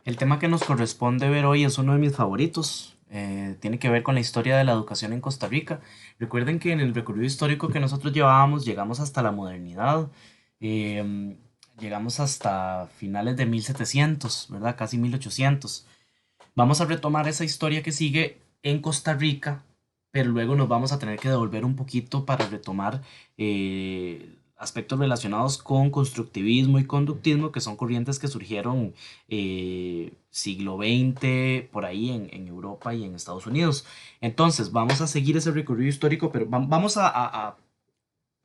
El tema que nos corresponde ver hoy es uno de mis favoritos. Tiene que ver con la historia de la educación en Costa Rica. Recuerden que en el recorrido histórico que nosotros llevábamos llegamos hasta la modernidad. eh, Llegamos hasta finales de 1700, ¿verdad? Casi 1800. Vamos a retomar esa historia que sigue en Costa Rica, pero luego nos vamos a tener que devolver un poquito para retomar aspectos relacionados con constructivismo y conductismo, que son corrientes que surgieron siglo XX por ahí en Europa y en Estados Unidos. Entonces, vamos a seguir ese recorrido histórico, pero vamos a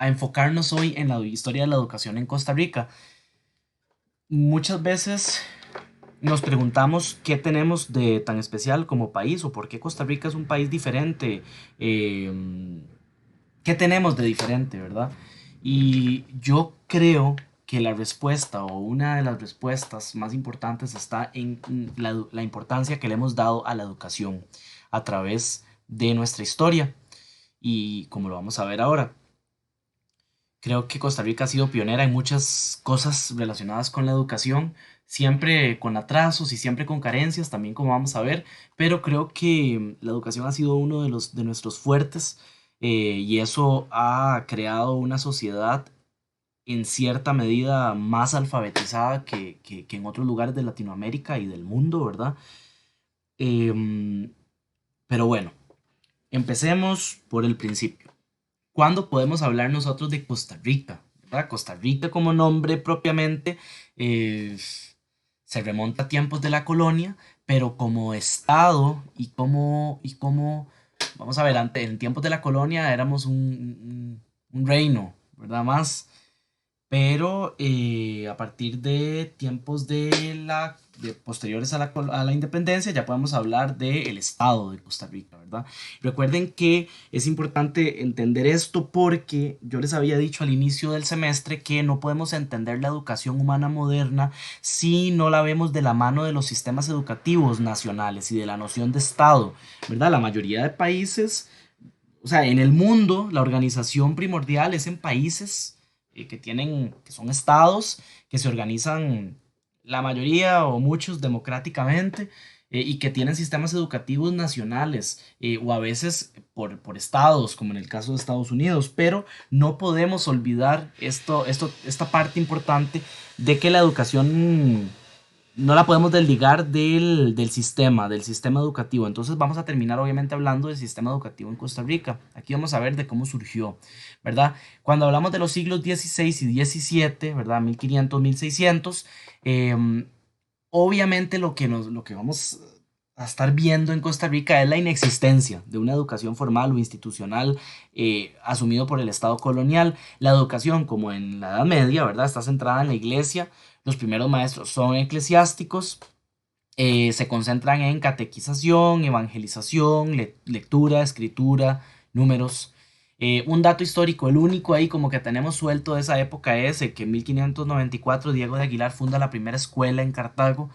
enfocarnos hoy en la historia de la educación en Costa Rica. Muchas veces nos preguntamos qué tenemos de tan especial como país o por qué Costa Rica es un país diferente. ¿Qué tenemos de diferente, verdad? Y yo creo que la respuesta o una de las respuestas más importantes está en la importancia que le hemos dado a la educación a través de nuestra historia y como lo vamos a ver ahora. Creo que Costa Rica ha sido pionera en muchas cosas relacionadas con la educación, siempre con atrasos y siempre con carencias, también como vamos a ver, pero creo que la educación ha sido uno de de nuestros fuertes, y eso ha creado una sociedad en cierta medida más alfabetizada que en otros lugares de Latinoamérica y del mundo, ¿verdad? Em, pero bueno, empecemos por el principio. ¿Cuándo podemos hablar nosotros de Costa Rica? ¿Verdad? Costa Rica como nombre propiamente eh, se remonta a tiempos de la colonia, pero como estado vamos a ver, antes, en tiempos de la colonia éramos un reino, ¿verdad? Más, pero a partir de tiempos de posteriores a a la independencia ya podemos hablar del Estado de Costa Rica, ¿verdad? Recuerden que es importante entender esto porque yo les había dicho al inicio del semestre que no podemos entender la educación humana moderna si no la vemos de la mano de los sistemas educativos nacionales y de la noción de Estado, ¿verdad? La mayoría de países, o sea, en el mundo, la organización primordial es en países que son estados, que se organizan la mayoría o muchos democráticamente, y que tienen sistemas educativos nacionales, o a veces por estados, como en el caso de Estados Unidos, pero no podemos olvidar esta parte importante de que la educación no la podemos desligar del sistema educativo. Entonces vamos a terminar obviamente hablando del sistema educativo en Costa Rica. Aquí vamos a ver de cómo surgió, ¿verdad? Cuando hablamos de los siglos XVI y XVII, ¿verdad? 1500, 1600, eh, obviamente lo que vamos a estar viendo en Costa Rica es la inexistencia de una educación formal o institucional asumido por el Estado colonial. La educación, como en la Edad Media, ¿verdad? Está centrada en la iglesia. Los primeros maestros son eclesiásticos, se concentran en catequización, evangelización, lectura, escritura, números. Un dato histórico, el único ahí como que tenemos suelto de esa época es que en 1594 Diego de Aguilar funda la primera escuela en Cartago,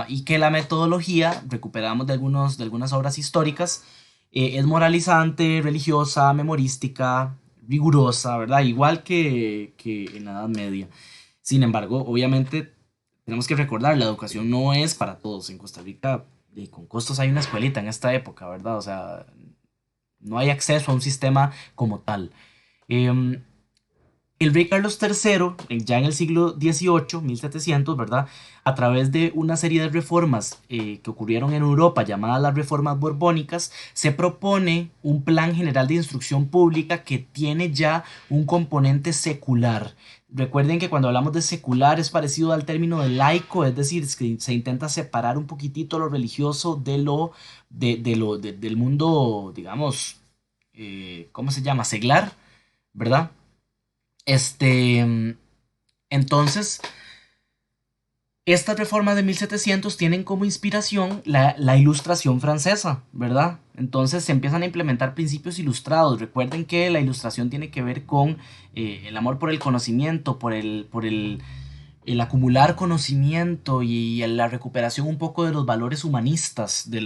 y que la metodología, recuperamos de algunas obras históricas, es moralizante, religiosa, memorística, rigurosa, ¿verdad? Igual que en la Edad Media. Sin embargo, obviamente tenemos que recordar, la educación no es para todos. En Costa Rica, con costos hay una escuelita en esta época, ¿verdad? O sea, no hay acceso a un sistema como tal. Em, el rey Carlos III, ya en el siglo XVIII, 1700, ¿verdad? A través de una serie de reformas que ocurrieron en Europa, llamadas las reformas borbónicas, se propone un plan general de instrucción pública que tiene ya un componente secular. Recuerden que cuando hablamos de secular es parecido al término de laico, es decir, es que se intenta separar un poquitito lo religioso del mundo, digamos, ¿cómo se llama? Seglar, ¿verdad? Este, entonces, estas reformas de 1700 tienen como inspiración la ilustración francesa, ¿verdad? Entonces se empiezan a implementar principios ilustrados. Recuerden que la ilustración tiene que ver con el amor por el conocimiento, el acumular conocimiento y la recuperación un poco de los valores humanistas de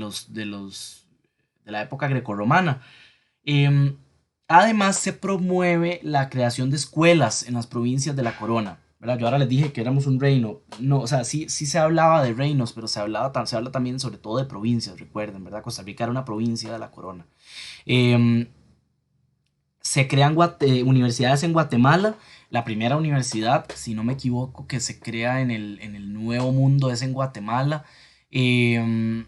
la época grecorromana. Em, Además, se promueve la creación de escuelas en las provincias de la corona. ¿verdad? Yo ahora les dije que éramos un reino. No, o sea, sí, sí se hablaba de reinos, pero se habla también sobre todo de provincias, recuerden, ¿verdad? Costa Rica era una provincia de la corona. Em, Se crean universidades en Guatemala. La primera universidad, si no me equivoco, que se crea en el Nuevo Mundo es en Guatemala. Em,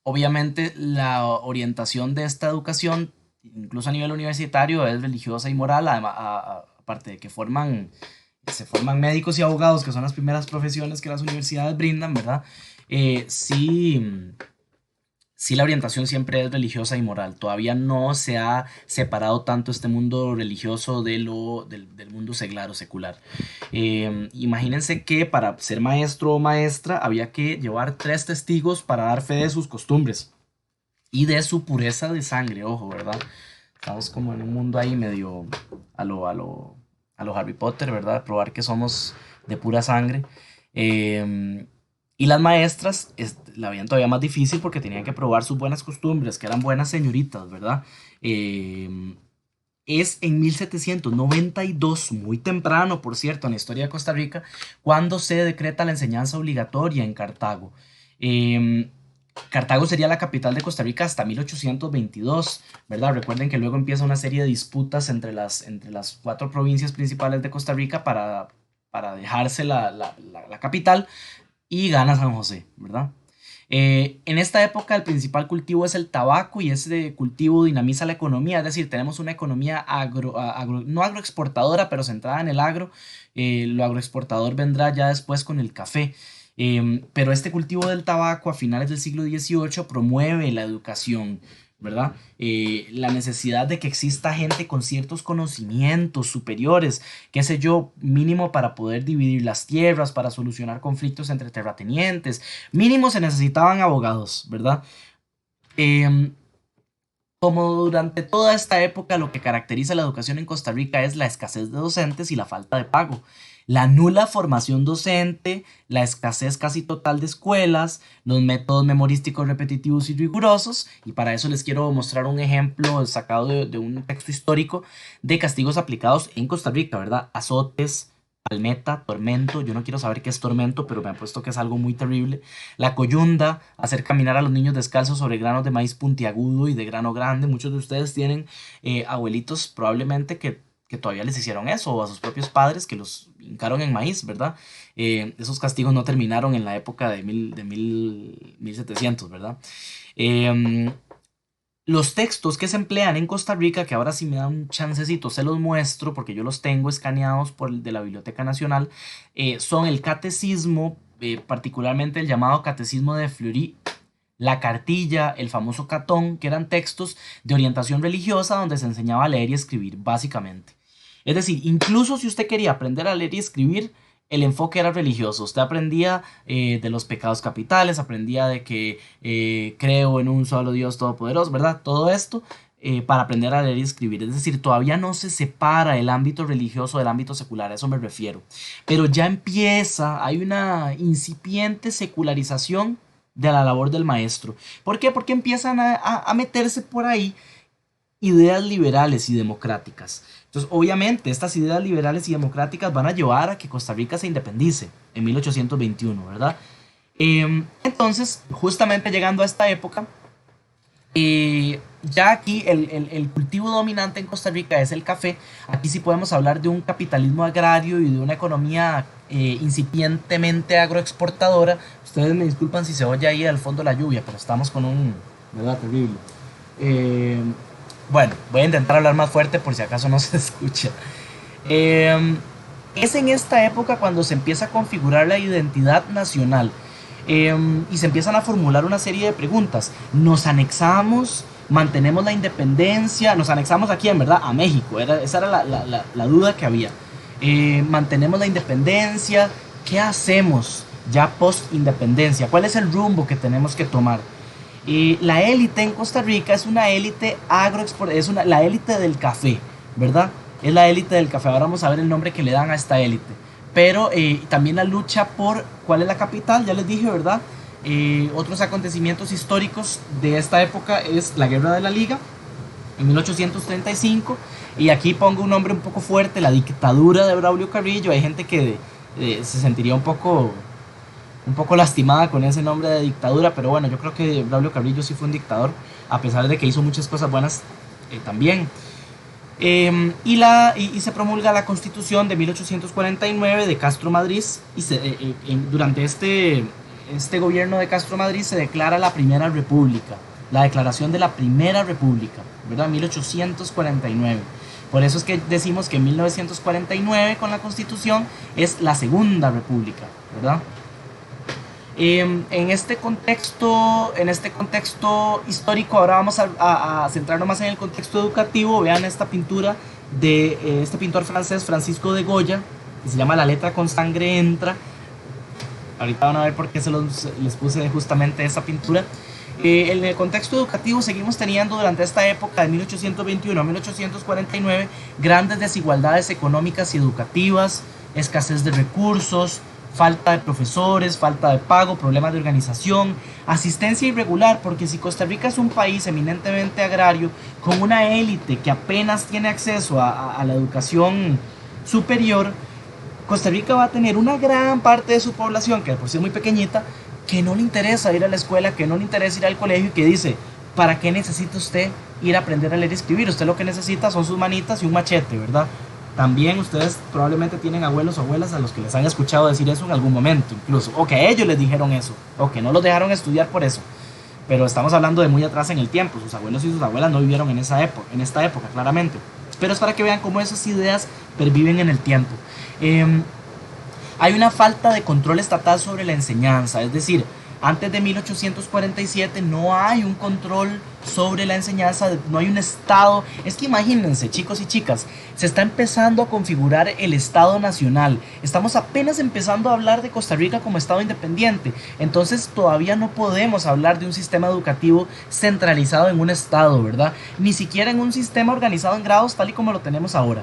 Obviamente la orientación de esta educación, incluso a nivel universitario, es religiosa y moral, aparte de que se forman médicos y abogados, que son las primeras profesiones que las universidades brindan, ¿verdad? Sí, sí, la orientación siempre es religiosa y moral. Todavía no se ha separado tanto este mundo religioso del mundo seglar o secular. Imagínense que para ser maestro o maestra había que llevar tres testigos para dar fe de sus costumbres y de su pureza de sangre, ojo, ¿verdad? Estamos como en un mundo ahí medio a a lo Harry Potter, ¿verdad? Probar que somos de pura sangre. Eh, y las maestras la habían todavía más difícil porque tenían que probar sus buenas costumbres, que eran buenas señoritas, ¿verdad? Eh, es en 1792, muy temprano, por cierto, en la historia de Costa Rica, cuando se decreta la enseñanza obligatoria en Cartago. Eh, Cartago sería la capital de Costa Rica hasta 1822, ¿verdad? Recuerden que luego empieza una serie de disputas entre las cuatro provincias principales de Costa Rica para dejarse la capital y gana San José, ¿verdad? En esta época el principal cultivo es el tabaco y ese cultivo dinamiza la economía, es decir, tenemos una economía no agroexportadora, pero centrada en el agro. Lo agroexportador vendrá ya después con el café. Pero este cultivo del tabaco a finales del siglo XVIII promueve la educación, ¿verdad? La necesidad de que exista gente con ciertos conocimientos superiores, qué sé yo, mínimo para poder dividir las tierras, para solucionar conflictos entre terratenientes, mínimo se necesitaban abogados, ¿verdad? Em, Como durante toda esta época lo que caracteriza la educación en Costa Rica es la escasez de docentes y la falta de pago. La nula formación docente, la escasez casi total de escuelas, los métodos memorísticos repetitivos y rigurosos, y para eso les quiero mostrar un ejemplo sacado de un texto histórico de castigos aplicados en Costa Rica, ¿verdad? Azotes, palmeta, tormento, yo no quiero saber qué es tormento, pero me han puesto que es algo muy terrible. La coyunda, hacer caminar a los niños descalzos sobre granos de maíz puntiagudo y de grano grande. Muchos de ustedes tienen abuelitos probablemente que todavía les hicieron eso, o a sus propios padres que los hincaron en maíz, ¿verdad? Esos castigos no terminaron en la época de 1700, ¿verdad? Em, los textos que se emplean en Costa Rica, que ahora si me dan un chancecito se los muestro porque yo los tengo escaneados por el de la Biblioteca Nacional, son el catecismo, particularmente el llamado Catecismo de Fleury, la cartilla, el famoso catón, que eran textos de orientación religiosa donde se enseñaba a leer y escribir, básicamente. Es decir, incluso si usted quería aprender a leer y escribir, el enfoque era religioso. Usted aprendía de los pecados capitales, aprendía de que creo en un solo Dios todopoderoso, ¿verdad? Todo esto para aprender a leer y escribir. Es decir, todavía no se separa el ámbito religioso del ámbito secular, a eso me refiero. Pero ya empieza, hay una incipiente secularización de la labor del maestro. ¿Por qué? Porque empiezan a meterse por ahí ideas liberales y democráticas. Entonces, obviamente, estas ideas liberales y democráticas van a llevar a que Costa Rica se independice en 1821, ¿verdad? Entonces, justamente llegando a esta época, ya aquí el cultivo dominante en Costa Rica es el café. Aquí sí podemos hablar de un capitalismo agrario y de una economía incipientemente agroexportadora. Ustedes me disculpan si se oye ahí al fondo la lluvia, pero estamos con un... ¿verdad? Terrible. Eh, bueno, voy a intentar hablar más fuerte por si acaso no se escucha. Eh, es en esta época cuando se empieza a configurar la identidad nacional y se empiezan a formular una serie de preguntas. ¿Nos anexamos? ¿Mantenemos la independencia? ¿Nos anexamos a quién, verdad? A México. Esa era la duda que había. ¿Mantenemos la independencia? ¿Qué hacemos ya post-independencia? ¿Cuál es el rumbo que tenemos que tomar? La élite en Costa Rica es una élite la élite del café, ¿verdad? Es la élite del café. Ahora vamos a ver el nombre que le dan a esta élite. Pero también la lucha por cuál es la capital, ya les dije, ¿verdad? Otros acontecimientos históricos de esta época es la Guerra de la Liga, en 1835, y aquí pongo un nombre un poco fuerte, la dictadura de Braulio Carrillo. Hay gente que se sentiría un poco lastimada con ese nombre de dictadura, pero bueno, yo creo que Braulio Carrillo sí fue un dictador, a pesar de que hizo muchas cosas buenas también. Y se promulga la Constitución de 1849 de Castro Madrid, y durante este gobierno de Castro Madrid se declara la Primera República, la declaración de la Primera República, ¿verdad? 1849. Por eso es que decimos que en 1949 con la Constitución es la Segunda República, ¿verdad? En este contexto histórico, ahora vamos a centrarnos más en el contexto educativo. Vean esta pintura de este pintor francés Francisco de Goya, que se llama La letra con sangre entra. Ahorita van a ver por qué les puse justamente esa pintura. En el contexto educativo seguimos teniendo durante esta época de 1821 a 1849 grandes desigualdades económicas y educativas, escasez de recursos, falta de profesores, falta de pago, problemas de organización, asistencia irregular, porque si Costa Rica es un país eminentemente agrario, con una élite que apenas tiene acceso a la educación superior, Costa Rica va a tener una gran parte de su población, que de por sí es muy pequeñita, que no le interesa ir a la escuela, que no le interesa ir al colegio, y que dice, ¿para qué necesita usted ir a aprender a leer y escribir? Usted lo que necesita son sus manitas y un machete, ¿verdad? También ustedes probablemente tienen abuelos o abuelas a los que les han escuchado decir eso en algún momento, incluso, o que a ellos les dijeron eso, o que no los dejaron estudiar por eso. Pero estamos hablando de muy atrás en el tiempo. Sus abuelos y sus abuelas no vivieron en esta época, claramente. Pero es para que vean cómo esas ideas perviven en el tiempo. Hay una falta de control estatal sobre la enseñanza, es decir, antes de 1847 no hay un control sobre la enseñanza, no hay un Estado. Es que imagínense, chicos y chicas, se está empezando a configurar el Estado nacional. Estamos apenas empezando a hablar de Costa Rica como Estado independiente. Entonces todavía no podemos hablar de un sistema educativo centralizado en un Estado, ¿verdad? Ni siquiera en un sistema organizado en grados tal y como lo tenemos ahora.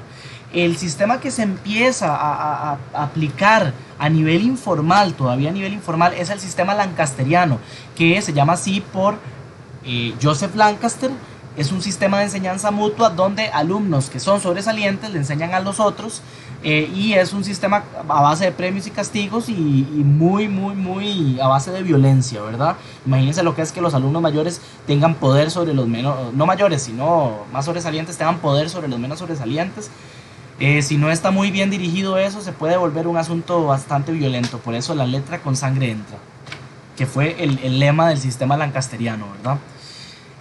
El sistema que se empieza a aplicar a nivel informal, todavía a nivel informal, es el sistema lancasteriano, que se llama así por Joseph Lancaster. Es un sistema de enseñanza mutua donde alumnos que son sobresalientes le enseñan a los otros, y es un sistema a base de premios y castigos y muy a base de violencia, ¿verdad? Imagínense lo que es que los alumnos mayores tengan poder sobre los menos, no mayores, sino más sobresalientes, tengan poder sobre los menos sobresalientes. Si no está muy bien dirigido eso, se puede volver un asunto bastante violento. Por eso la letra con sangre entra, que fue el lema del sistema lancasteriano, ¿verdad?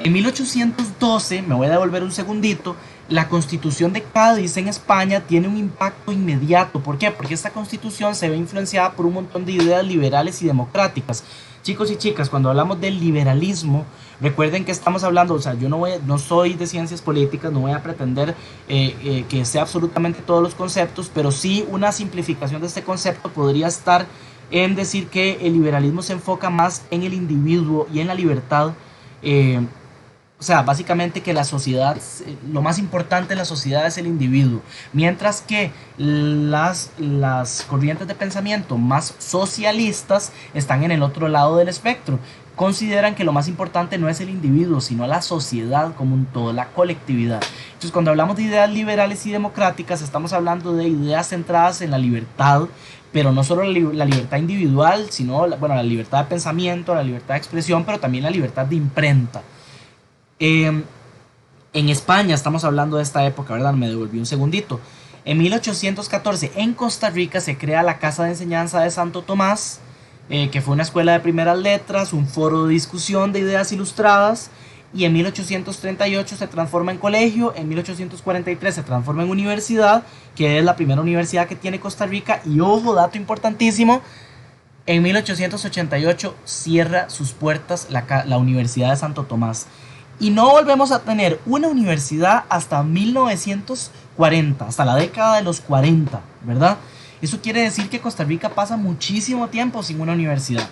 En 1812, me voy a devolver un segundito, la Constitución de Cádiz en España tiene un impacto inmediato. ¿Por qué? Porque esta Constitución se ve influenciada por un montón de ideas liberales y democráticas. Chicos y chicas, cuando hablamos del liberalismo, recuerden que estamos hablando, o sea, yo no soy de ciencias políticas, no voy a pretender que sea absolutamente todos los conceptos, pero sí una simplificación de este concepto podría estar en decir que el liberalismo se enfoca más en el individuo y en la libertad. O sea, básicamente que la sociedad, lo más importante en la sociedad es el individuo, mientras que las corrientes de pensamiento más socialistas están en el otro lado del espectro. Consideran que lo más importante no es el individuo, sino la sociedad como un todo, la colectividad. Entonces, cuando hablamos de ideas liberales y democráticas, estamos hablando de ideas centradas en la libertad, pero no solo la libertad individual, sino la libertad de pensamiento, la libertad de expresión, pero también la libertad de imprenta. En España estamos hablando de esta época, ¿verdad? Me devolví un segundito. En 1814 en Costa Rica se crea la Casa de Enseñanza de Santo Tomás, que fue una escuela de primeras letras, un foro de discusión de ideas ilustradas, y en 1838 se transforma en colegio, en 1843 se transforma en universidad, que es la primera universidad que tiene Costa Rica, y ojo, dato importantísimo, en 1888 cierra sus puertas la Universidad de Santo Tomás. Y no volvemos a tener una universidad hasta 1940, hasta la década de los 40, ¿verdad? Eso quiere decir que Costa Rica pasa muchísimo tiempo sin una universidad.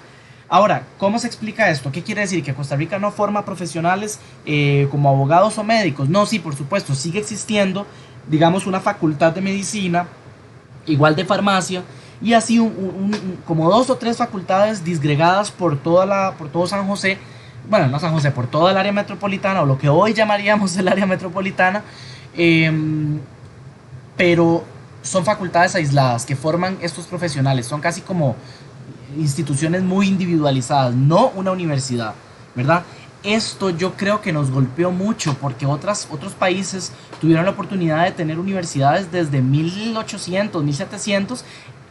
Ahora, ¿cómo se explica esto? ¿Qué quiere decir? ¿Que Costa Rica no forma profesionales como abogados o médicos? No, sí, por supuesto, sigue existiendo, digamos, una facultad de medicina, igual de farmacia, y así como 2 o 3 facultades disgregadas por todo San José, bueno, no San José, por toda el área metropolitana, o lo que hoy llamaríamos el área metropolitana, eh, pero son facultades aisladas que forman estos profesionales, son casi como instituciones muy individualizadas, no una universidad, ¿verdad? Esto yo creo que nos golpeó mucho porque otros países tuvieron la oportunidad de tener universidades desde 1800, 1700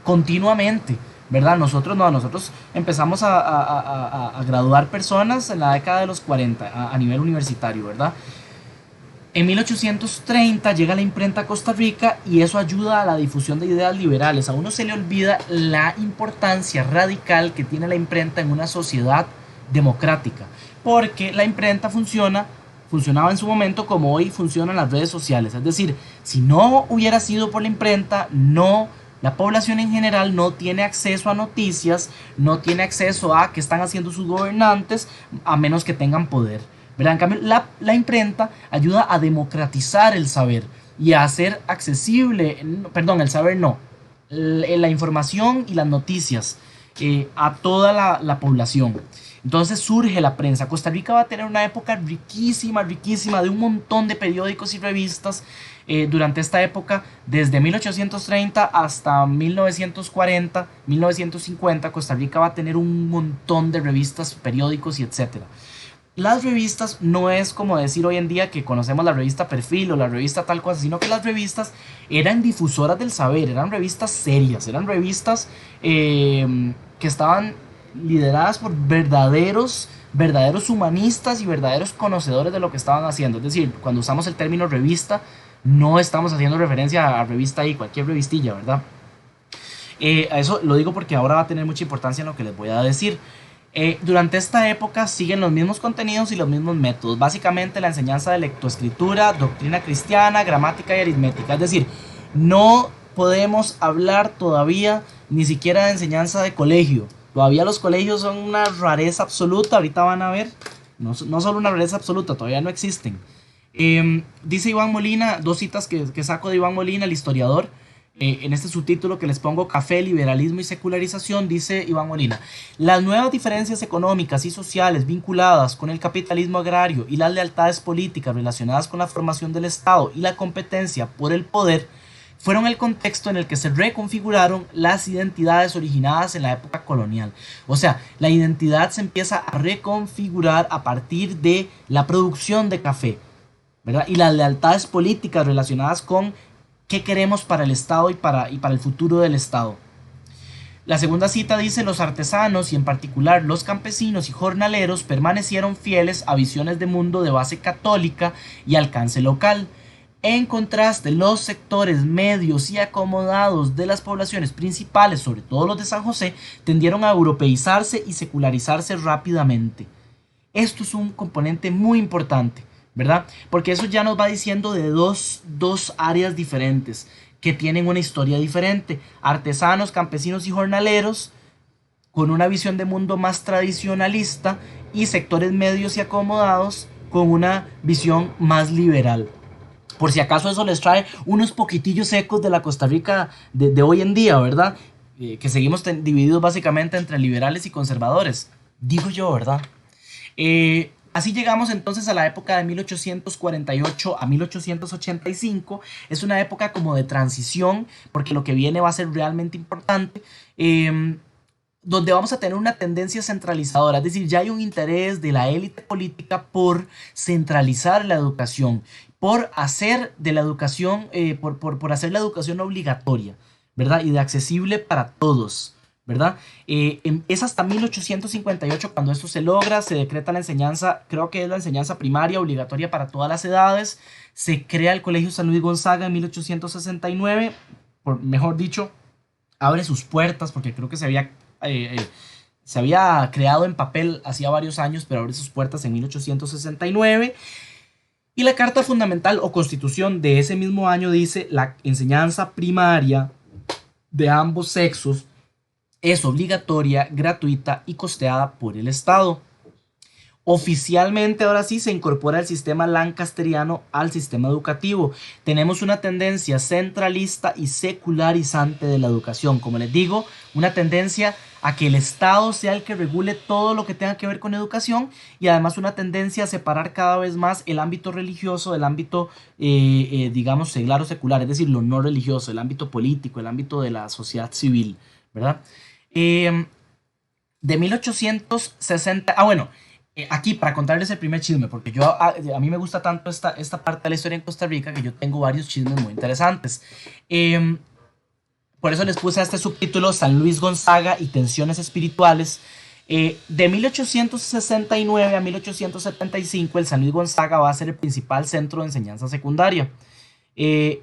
continuamente, ¿verdad? Nosotros no, nosotros empezamos a graduar personas en la década de los 40 a nivel universitario, ¿verdad? En 1830 llega la imprenta a Costa Rica y eso ayuda a la difusión de ideas liberales. A uno se le olvida la importancia radical que tiene la imprenta en una sociedad democrática, porque la imprenta funcionaba en su momento como hoy funcionan las redes sociales. Es decir, si no hubiera sido por la imprenta, no, la población en general no tiene acceso a noticias, no tiene acceso a qué están haciendo sus gobernantes, a menos que tengan poder. ¿Verdad? En cambio, la imprenta ayuda a democratizar el saber y a hacer accesible, perdón, el saber no, la información y las noticias a toda la población. Entonces surge la prensa. Costa Rica va a tener una época riquísima, riquísima, de un montón de periódicos y revistas durante esta época, desde 1830 hasta 1940, 1950. Costa Rica va a tener un montón de revistas, periódicos y etcétera. Las revistas no es como decir hoy en día que conocemos la revista Perfil o la revista tal cosa, sino que las revistas eran difusoras del saber, eran revistas serias, eran revistas que estaban lideradas por verdaderos humanistas y verdaderos conocedores de lo que estaban haciendo. Es decir, cuando usamos el término revista, no estamos haciendo referencia a revista ahí, cualquier revistilla, ¿verdad? A eso lo digo porque ahora va a tener mucha importancia en lo que les voy a decir. Durante esta época siguen los mismos contenidos y los mismos métodos. Básicamente la enseñanza de lectoescritura, doctrina cristiana, gramática y aritmética. Es decir, no podemos hablar todavía ni siquiera de enseñanza de colegio. Todavía los colegios son una rareza absoluta. Ahorita van a ver. No solo una rareza absoluta, todavía no existen. Dice Iván Molina, dos citas que saco de Iván Molina, el historiador. En este subtítulo que les pongo, Café, Liberalismo y Secularización, dice Iván Molina: las nuevas diferencias económicas y sociales vinculadas con el capitalismo agrario y las lealtades políticas relacionadas con la formación del Estado y la competencia por el poder fueron el contexto en el que se reconfiguraron las identidades originadas en la época colonial. O sea, la identidad se empieza a reconfigurar a partir de la producción de café, ¿verdad? Y las lealtades políticas relacionadas con qué queremos para el Estado y para el futuro del Estado. La segunda cita dice: los artesanos y en particular los campesinos y jornaleros permanecieron fieles a visiones de mundo de base católica y alcance local. En contraste, los sectores medios y acomodados de las poblaciones principales, sobre todo los de San José, tendieron a europeizarse y secularizarse rápidamente. Esto es un componente muy importante, ¿verdad? Porque eso ya nos va diciendo de dos áreas diferentes que tienen una historia diferente. Artesanos, campesinos y jornaleros con una visión de mundo más tradicionalista y sectores medios y acomodados con una visión más liberal. Por si acaso eso les trae unos poquitillos secos de la Costa Rica de hoy en día, ¿verdad? Que seguimos divididos básicamente entre liberales y conservadores. Digo yo, ¿verdad? Así llegamos entonces a la época de 1848 a 1885. Es una época como de transición, porque lo que viene va a ser realmente importante, donde vamos a tener una tendencia centralizadora. Es decir, ya hay un interés de la élite política por centralizar la educación, por hacer de la educación, por hacer la educación obligatoria, ¿verdad? Y de accesible para todos, ¿verdad? Es hasta 1858 cuando esto se logra, se decreta la enseñanza, creo que es la enseñanza primaria obligatoria para todas las edades, se crea el Colegio San Luis Gonzaga en 1869, mejor dicho, abre sus puertas, porque creo que se había creado en papel hacía varios años, pero abre sus puertas en 1869. Y la Carta Fundamental o Constitución de ese mismo año dice: la enseñanza primaria de ambos sexos es obligatoria, gratuita y costeada por el Estado. Oficialmente ahora sí se incorpora el sistema lancasteriano al sistema educativo. Tenemos una tendencia centralista y secularizante de la educación. Como les digo, una tendencia a que el Estado sea el que regule todo lo que tenga que ver con educación y además una tendencia a separar cada vez más el ámbito religioso del ámbito, digamos, seglar o secular, es decir, lo no religioso, el ámbito político, el ámbito de la sociedad civil, ¿verdad? Eh, de 1860, bueno, aquí para contarles el primer chisme, porque a mí me gusta tanto esta parte de la historia en Costa Rica que yo tengo varios chismes muy interesantes. Eh, por eso les puse a este subtítulo San Luis Gonzaga y tensiones espirituales. De 1869 a 1875, el San Luis Gonzaga va a ser el principal centro de enseñanza secundaria. Eh,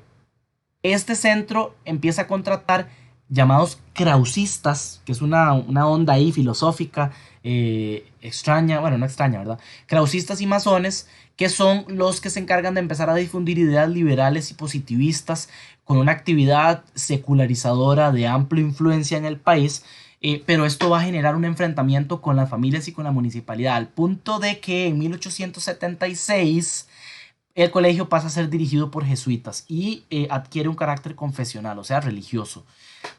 este centro empieza a contratar llamados krausistas, que es una onda ahí filosófica extraña, bueno, no extraña, ¿verdad? Krausistas y masones, que son los que se encargan de empezar a difundir ideas liberales y positivistas con una actividad secularizadora de amplia influencia en el país. Pero esto va a generar un enfrentamiento con las familias y con la municipalidad, al punto de que en 1876 el colegio pasa a ser dirigido por jesuitas y adquiere un carácter confesional, o sea, religioso.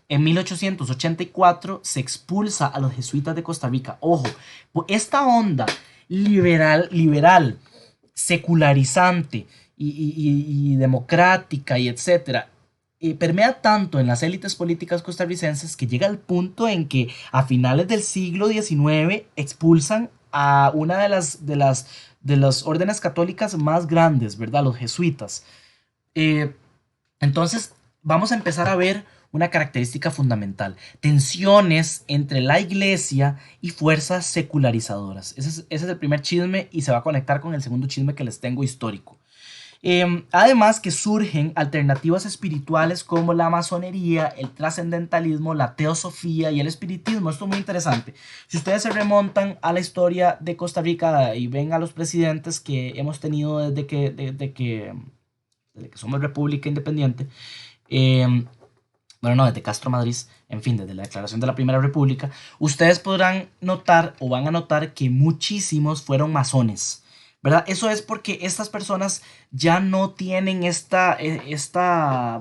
En 1884 se expulsa a los jesuitas de Costa Rica. Ojo, esta onda liberal, secularizante y democrática y etcétera, permea tanto en las élites políticas costarricenses que llega al punto en que a finales del siglo XIX expulsan a una de las órdenes católicas más grandes, ¿verdad? Los jesuitas. Eh, entonces, vamos a empezar a ver una característica fundamental: tensiones entre la iglesia y fuerzas secularizadoras. Ese es el primer chisme y se va a conectar con el segundo chisme que les tengo histórico. Además que surgen alternativas espirituales como la masonería, el trascendentalismo, la teosofía y el espiritismo. Esto es muy interesante. Si ustedes se remontan a la historia de Costa Rica y ven a los presidentes que hemos tenido desde que somos república independiente, eh, bueno, no, desde Castro Madrid, en fin, desde la declaración de la Primera República, ustedes podrán notar o van a notar que muchísimos fueron masones, ¿verdad? Eso es porque estas personas ya no tienen esta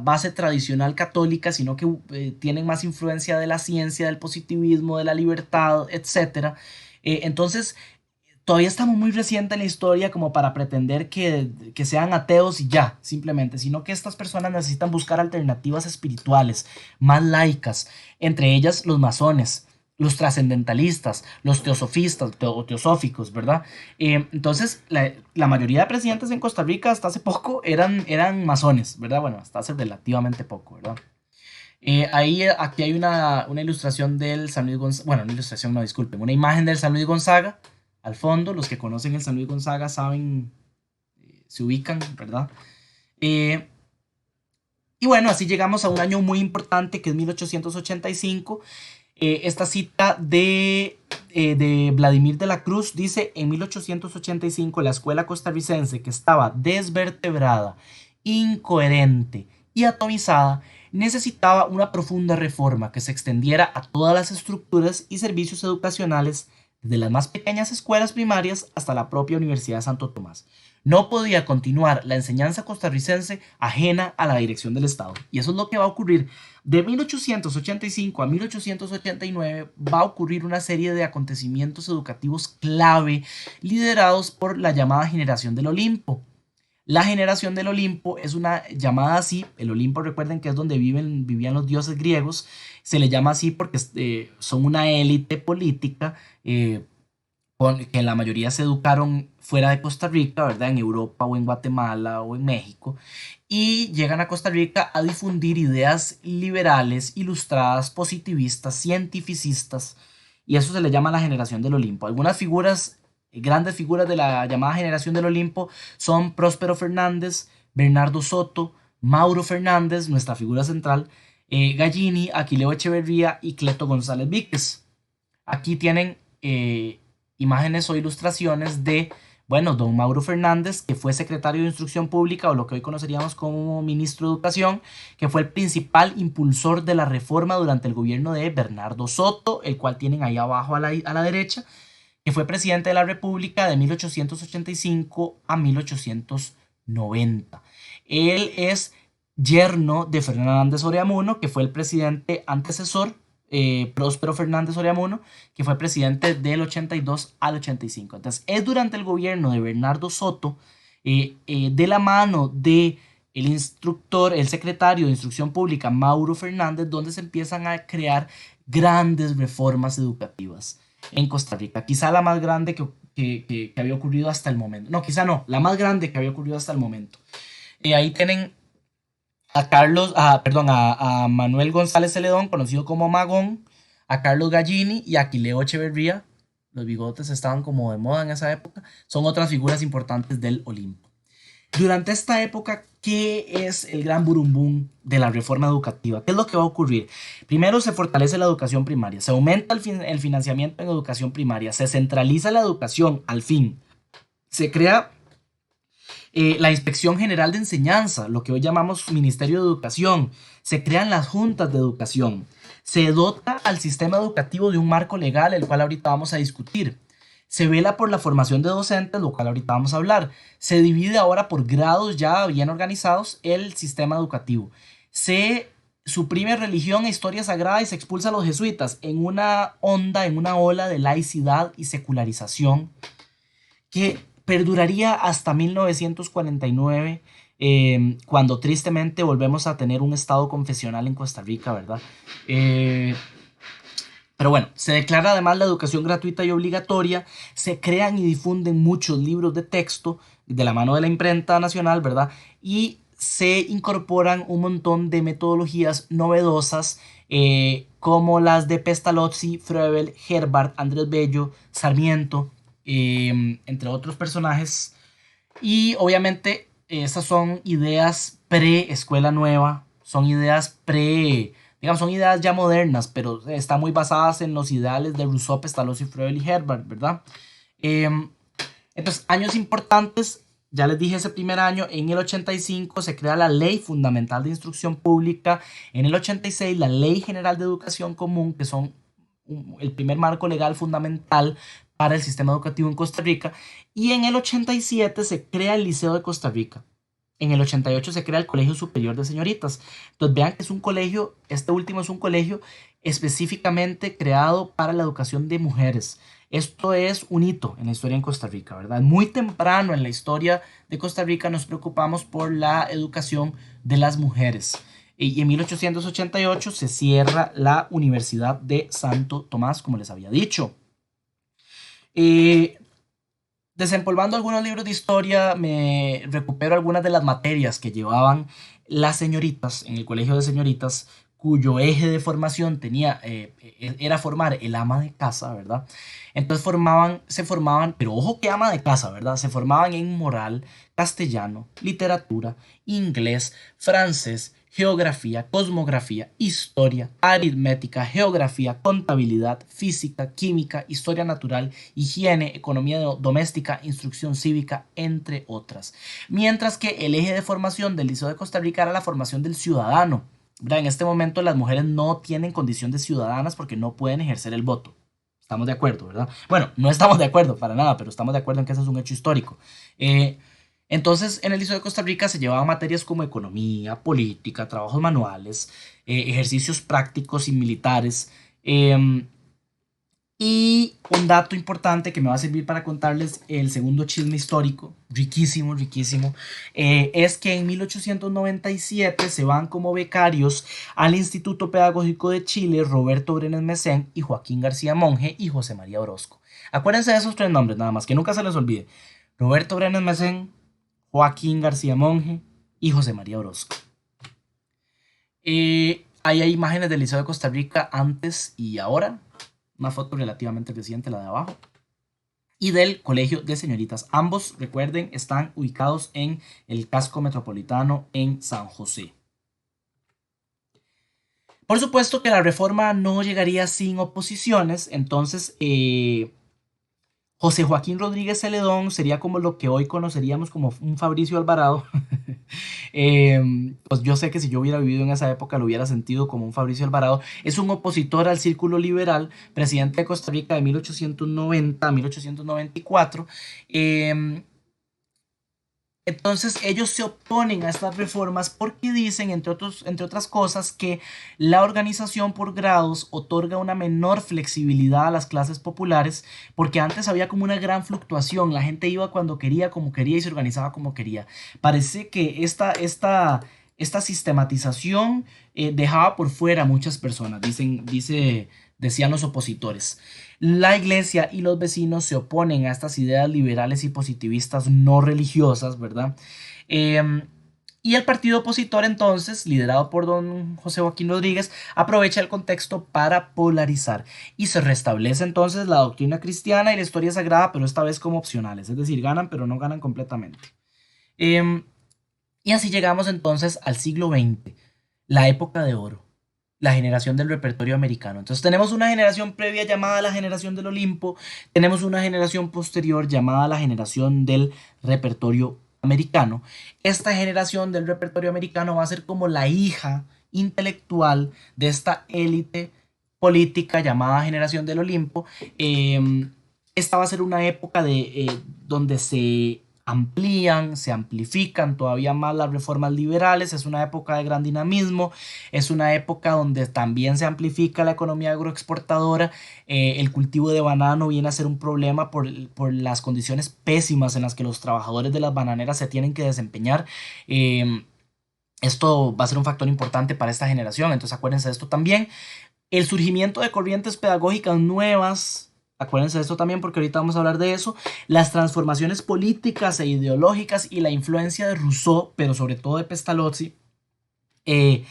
base tradicional católica, sino que tienen más influencia de la ciencia, del positivismo, de la libertad, etcétera. Entonces, todavía estamos muy recientes en la historia como para pretender que sean ateos y ya, simplemente, sino que estas personas necesitan buscar alternativas espirituales, más laicas, entre ellas los masones, los trascendentalistas, los teosofistas o teosóficos, ¿verdad? Entonces, la mayoría de presidentes en Costa Rica hasta hace poco eran masones, ¿verdad? Bueno, hasta hace relativamente poco, ¿verdad? Aquí hay una ilustración del San Luis Gonzaga, bueno, una ilustración, no, disculpen, una imagen del San Luis Gonzaga. Al fondo, los que conocen el San Luis Gonzaga saben, se ubican, ¿verdad? Eh, y bueno, así llegamos a un año muy importante que es 1885. Esta cita de Vladimir de la Cruz dice: en 1885 la escuela costarricense, que estaba desvertebrada, incoherente y atomizada, necesitaba una profunda reforma que se extendiera a todas las estructuras y servicios educacionales, desde las más pequeñas escuelas primarias hasta la propia Universidad de Santo Tomás. No podía continuar la enseñanza costarricense ajena a la dirección del Estado. Y eso es lo que va a ocurrir. De 1885 a 1889 va a ocurrir una serie de acontecimientos educativos clave liderados por la llamada generación del Olimpo. La generación del Olimpo es una llamada así. El Olimpo, recuerden que es donde vivían los dioses griegos. Se le llama así porque son una élite política, que la mayoría se educaron fuera de Costa Rica, ¿verdad? En Europa o en Guatemala o en México, y llegan a Costa Rica a difundir ideas liberales, ilustradas, positivistas, cientificistas, y eso se le llama la generación del Olimpo. Algunas figuras, grandes figuras de la llamada generación del Olimpo son Próspero Fernández, Bernardo Soto, Mauro Fernández, nuestra figura central, Gallini, Aquileo Echeverría y Cleto González Víquez. Aquí tienen imágenes o ilustraciones de, bueno, don Mauro Fernández, que fue secretario de Instrucción Pública, o lo que hoy conoceríamos como ministro de Educación, que fue el principal impulsor de la reforma durante el gobierno de Bernardo Soto, el cual tienen ahí abajo a la derecha, que fue presidente de la República de 1885 a 1890. Él es yerno de Fernández Oreamuno, que fue el presidente antecesor, Próspero Fernández Oreamuno, que fue presidente del 82 al 85. Entonces, es durante el gobierno de Bernardo Soto, de la mano de el instructor, el secretario de Instrucción Pública, Mauro Fernández, donde se empiezan a crear grandes reformas educativas en Costa Rica. Quizá la más grande que había ocurrido hasta el momento. No, quizá no, la más grande que había ocurrido hasta el momento. Ahí tienen a Manuel González Celedón, conocido como Magón, a Carlos Gallini y a Aquileo Echeverría. Los bigotes estaban como de moda en esa época. Son otras figuras importantes del Olimpo. Durante esta época, ¿qué es el gran burumbum de la reforma educativa? ¿Qué es lo que va a ocurrir? Primero, se fortalece la educación primaria, se aumenta el financiamiento en educación primaria, se centraliza la educación, al fin. Se crea la Inspección General de Enseñanza, lo que hoy llamamos Ministerio de Educación. Se crean las juntas de educación. Se dota al sistema educativo de un marco legal, el cual ahorita vamos a discutir. Se vela por la formación de docentes, lo cual ahorita vamos a hablar. Se divide ahora por grados ya bien organizados el sistema educativo. Se suprime religión e historia sagrada y se expulsa a los jesuitas en una onda, en una ola de laicidad y secularización que perduraría hasta 1949, cuando tristemente volvemos a tener un estado confesional en Costa Rica, ¿verdad? Pero bueno, se declara además la educación gratuita y obligatoria, se crean y difunden muchos libros de texto de la mano de la imprenta nacional, ¿verdad? Y se incorporan un montón de metodologías novedosas, como las de Pestalozzi, Froebel, Herbart, Andrés Bello, Sarmiento, entre otros personajes. Y obviamente esas son ideas pre-escuela nueva, son ideas digamos, son ideas ya modernas, pero están muy basadas en los ideales de Rousseau, Pestalozzi, Froebel y Herbart, ¿verdad? Em, entonces, años importantes, ya les dije ese primer año, en el 85 se crea la Ley Fundamental de Instrucción Pública, en el 86 la Ley General de Educación Común, que son el primer marco legal fundamental para el sistema educativo en Costa Rica, y en el 87 se crea el Liceo de Costa Rica. En el 88 se crea el Colegio Superior de Señoritas. Entonces vean que es un colegio, este último es un colegio específicamente creado para la educación de mujeres. Esto es un hito en la historia en Costa Rica, ¿verdad? Muy temprano en la historia de Costa Rica nos preocupamos por la educación de las mujeres. Y en 1888 se cierra la Universidad de Santo Tomás, como les había dicho. Eh, Desempolvando algunos libros de historia, me recupero algunas de las materias que llevaban las señoritas en el colegio de señoritas, cuyo eje de formación era formar el ama de casa, ¿verdad? Entonces se formaban, pero ojo que ama de casa, ¿verdad? Se formaban en moral, castellano, literatura, inglés, francés, geografía, cosmografía, historia, aritmética, geografía, contabilidad, física, química, historia natural, higiene, economía doméstica, instrucción cívica, entre otras. Mientras que el eje de formación del Liceo de Costa Rica era la formación del ciudadano. ¿Verdad? En este momento las mujeres no tienen condición de ciudadanas porque no pueden ejercer el voto. Estamos de acuerdo, ¿verdad? Bueno, no estamos de acuerdo para nada, pero estamos de acuerdo en que ese es un hecho histórico. Entonces, en el Liceo de Costa Rica se llevaban materias como economía, política, trabajos manuales, ejercicios prácticos y militares. Y un dato importante que me va a servir para contarles el segundo chisme histórico, riquísimo, riquísimo, es que en 1897 se van como becarios al Instituto Pedagógico de Chile Roberto Brenes Mesén y Joaquín García Monge y José María Orozco. Acuérdense de esos tres nombres nada más, que nunca se les olvide. Roberto Brenes Mesén, Joaquín García Monge y José María Orozco. Ahí hay imágenes del Liceo de Costa Rica antes y ahora. Una foto relativamente reciente, la de abajo. Y del Colegio de Señoritas. Ambos, recuerden, están ubicados en el casco metropolitano en San José. Por supuesto que la reforma no llegaría sin oposiciones, entonces José Joaquín Rodríguez Celedón sería como lo que hoy conoceríamos como un Fabricio Alvarado. Pues yo sé que si yo hubiera vivido en esa época lo hubiera sentido como un Fabricio Alvarado. Es un opositor al Círculo Liberal, presidente de Costa Rica de 1890 a 1894. Eh, entonces ellos se oponen a estas reformas porque dicen, entre otras cosas, que la organización por grados otorga una menor flexibilidad a las clases populares, porque antes había como una gran fluctuación, la gente iba cuando quería, como quería y se organizaba como quería. Parece que esta sistematización dejaba por fuera a muchas personas, decían los opositores. La iglesia y los vecinos se oponen a estas ideas liberales y positivistas no religiosas, ¿verdad? Em, y el partido opositor entonces, liderado por don José Joaquín Rodríguez, aprovecha el contexto para polarizar y se restablece entonces la doctrina cristiana y la historia sagrada, pero esta vez como opcionales, es decir, ganan pero no ganan completamente. Em, y así llegamos entonces al siglo XX, la época de oro, la generación del repertorio americano. Entonces tenemos una generación previa llamada la generación del Olimpo, tenemos una generación posterior llamada la generación del repertorio americano. Esta generación del repertorio americano va a ser como la hija intelectual de esta élite política llamada generación del Olimpo. Esta va a ser una época donde se amplían, se amplifican todavía más las reformas liberales, es una época de gran dinamismo, es una época donde también se amplifica la economía agroexportadora, el cultivo de banano viene a ser un problema por las condiciones pésimas en las que los trabajadores de las bananeras se tienen que desempeñar. Esto va a ser un factor importante para esta generación, entonces acuérdense de esto también. El surgimiento de corrientes pedagógicas nuevas, acuérdense de esto también porque ahorita vamos a hablar de eso, las transformaciones políticas e ideológicas y la influencia de Rousseau, pero sobre todo de Pestalozzi, eh,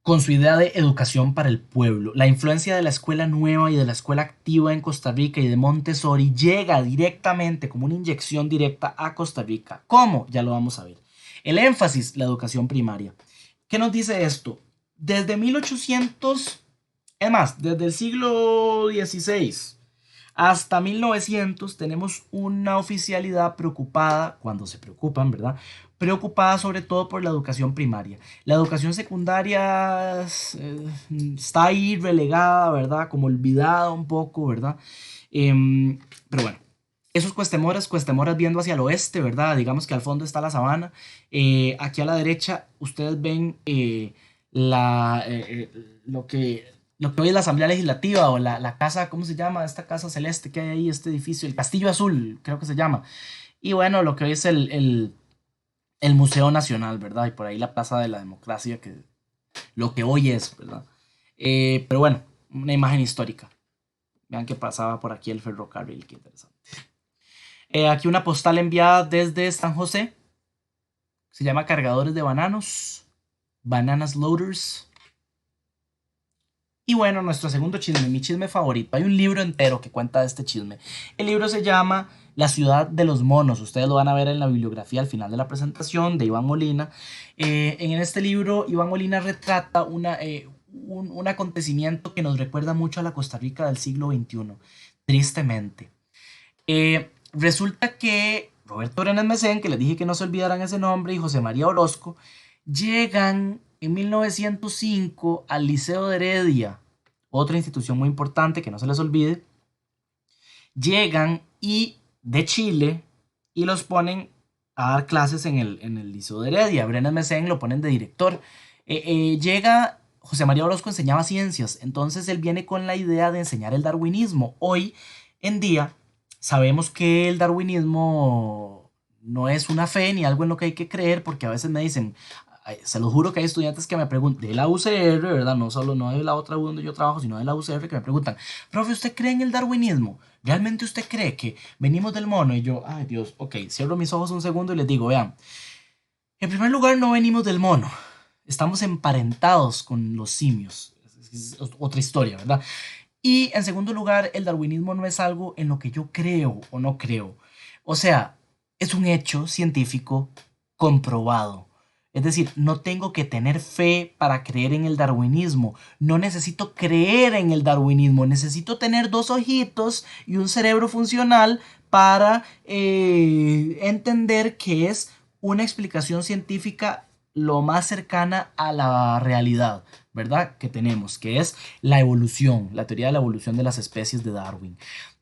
con su idea de educación para el pueblo. La influencia de la escuela nueva y de la escuela activa en Costa Rica y de Montessori llega directamente, como una inyección directa a Costa Rica. ¿Cómo? Ya lo vamos a ver. El énfasis, la educación primaria. ¿Qué nos dice esto? Desde 1800, es más, desde el siglo XVI hasta 1900 tenemos una oficialidad preocupada, cuando se preocupan, ¿verdad? Preocupada sobre todo por la educación primaria. La educación secundaria está ahí relegada, ¿verdad? Como olvidada un poco, ¿verdad? Pero bueno, esos Cuestemoras viendo hacia el oeste, ¿verdad? Digamos que al fondo está la sabana. Aquí a la derecha ustedes ven lo que hoy es la Asamblea Legislativa o la casa, ¿cómo se llama? Esta casa celeste que hay ahí, este edificio, el Castillo Azul, creo que se llama. Y bueno, lo que hoy es el Museo Nacional, ¿verdad? Y por ahí la Plaza de la Democracia, que lo que hoy es, ¿verdad? Pero bueno, una imagen histórica. Vean que pasaba por aquí el ferrocarril, qué interesante. Aquí una postal enviada desde San José. Se llama Cargadores de Bananos. Bananas Loaders. Y bueno, nuestro segundo chisme, mi chisme favorito. Hay un libro entero que cuenta este chisme. El libro se llama La ciudad de los monos. Ustedes lo van a ver en la bibliografía al final de la presentación de Iván Molina. En este libro, Iván Molina retrata un acontecimiento que nos recuerda mucho a la Costa Rica del siglo XXI, tristemente. Resulta que Roberto Brenes Mesén, que les dije que no se olvidaran ese nombre, y José María Orozco, llegan en 1905 al Liceo de Heredia, otra institución muy importante que no se les olvide. Llegan de Chile y los ponen a dar clases en el Liceo de Heredia. Brenes Mesén lo ponen de director. Llega José María Orozco, enseñaba ciencias, entonces él viene con la idea de enseñar el darwinismo. Hoy en día sabemos que el darwinismo no es una fe ni algo en lo que hay que creer, porque a veces me dicen, se lo juro que hay estudiantes que me preguntan, de la UCR, ¿verdad? No solo no de la otra U donde yo trabajo, sino de la UCR, que me preguntan, profe, ¿usted cree en el darwinismo? ¿Realmente usted cree que venimos del mono? Y yo, ay Dios, ok, cierro mis ojos un segundo y les digo, vean, en primer lugar no venimos del mono, estamos emparentados con los simios, es otra historia, ¿verdad? Y en segundo lugar, el darwinismo no es algo en lo que yo creo o no creo. O sea, es un hecho científico comprobado. Es decir, no tengo que tener fe para creer en el darwinismo. No necesito creer en el darwinismo. Necesito tener dos ojitos y un cerebro funcional para entender que es una explicación científica lo más cercana a la realidad, ¿verdad? Que tenemos, que es la evolución, la teoría de la evolución de las especies de Darwin.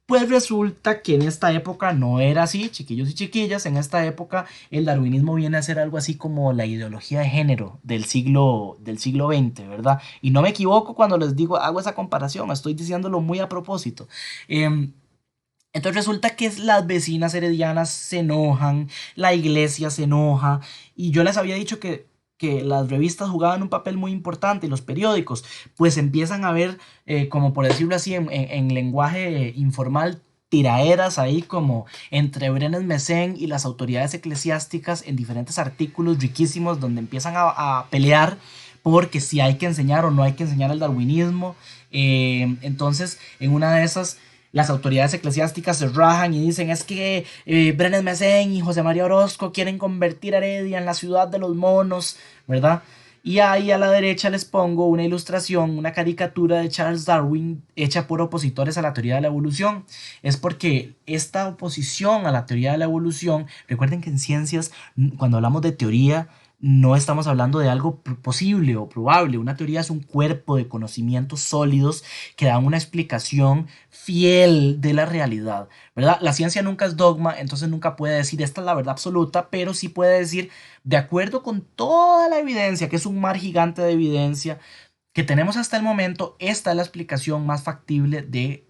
Pues resulta que en esta época no era así, chiquillos y chiquillas. En esta época el darwinismo viene a ser algo así como la ideología de género del siglo XX, ¿verdad? Y no me equivoco cuando les digo, hago esa comparación, estoy diciéndolo muy a propósito. Em, entonces resulta que las vecinas heredianas se enojan, la iglesia se enoja, y yo les había dicho que las revistas jugaban un papel muy importante, y los periódicos, pues empiezan a ver, como por decirlo así, en lenguaje informal, tiraeras ahí como entre Brenes Messén y las autoridades eclesiásticas en diferentes artículos riquísimos donde empiezan a pelear porque si hay que enseñar o no hay que enseñar el darwinismo. Entonces, en una de esas las autoridades eclesiásticas se rajan y dicen es que Brenes Messén y José María Orozco quieren convertir a Heredia en la ciudad de los monos, ¿verdad? Y ahí a la derecha les pongo una ilustración, una caricatura de Charles Darwin hecha por opositores a la teoría de la evolución. Es porque esta oposición a la teoría de la evolución, recuerden que en ciencias, cuando hablamos de teoría, no estamos hablando de algo posible o probable. Una teoría es un cuerpo de conocimientos sólidos que dan una explicación fiel de la realidad, ¿verdad? La ciencia nunca es dogma, entonces nunca puede decir esta es la verdad absoluta, pero sí puede decir, de acuerdo con toda la evidencia, que es un mar gigante de evidencia que tenemos hasta el momento, esta es la explicación más factible de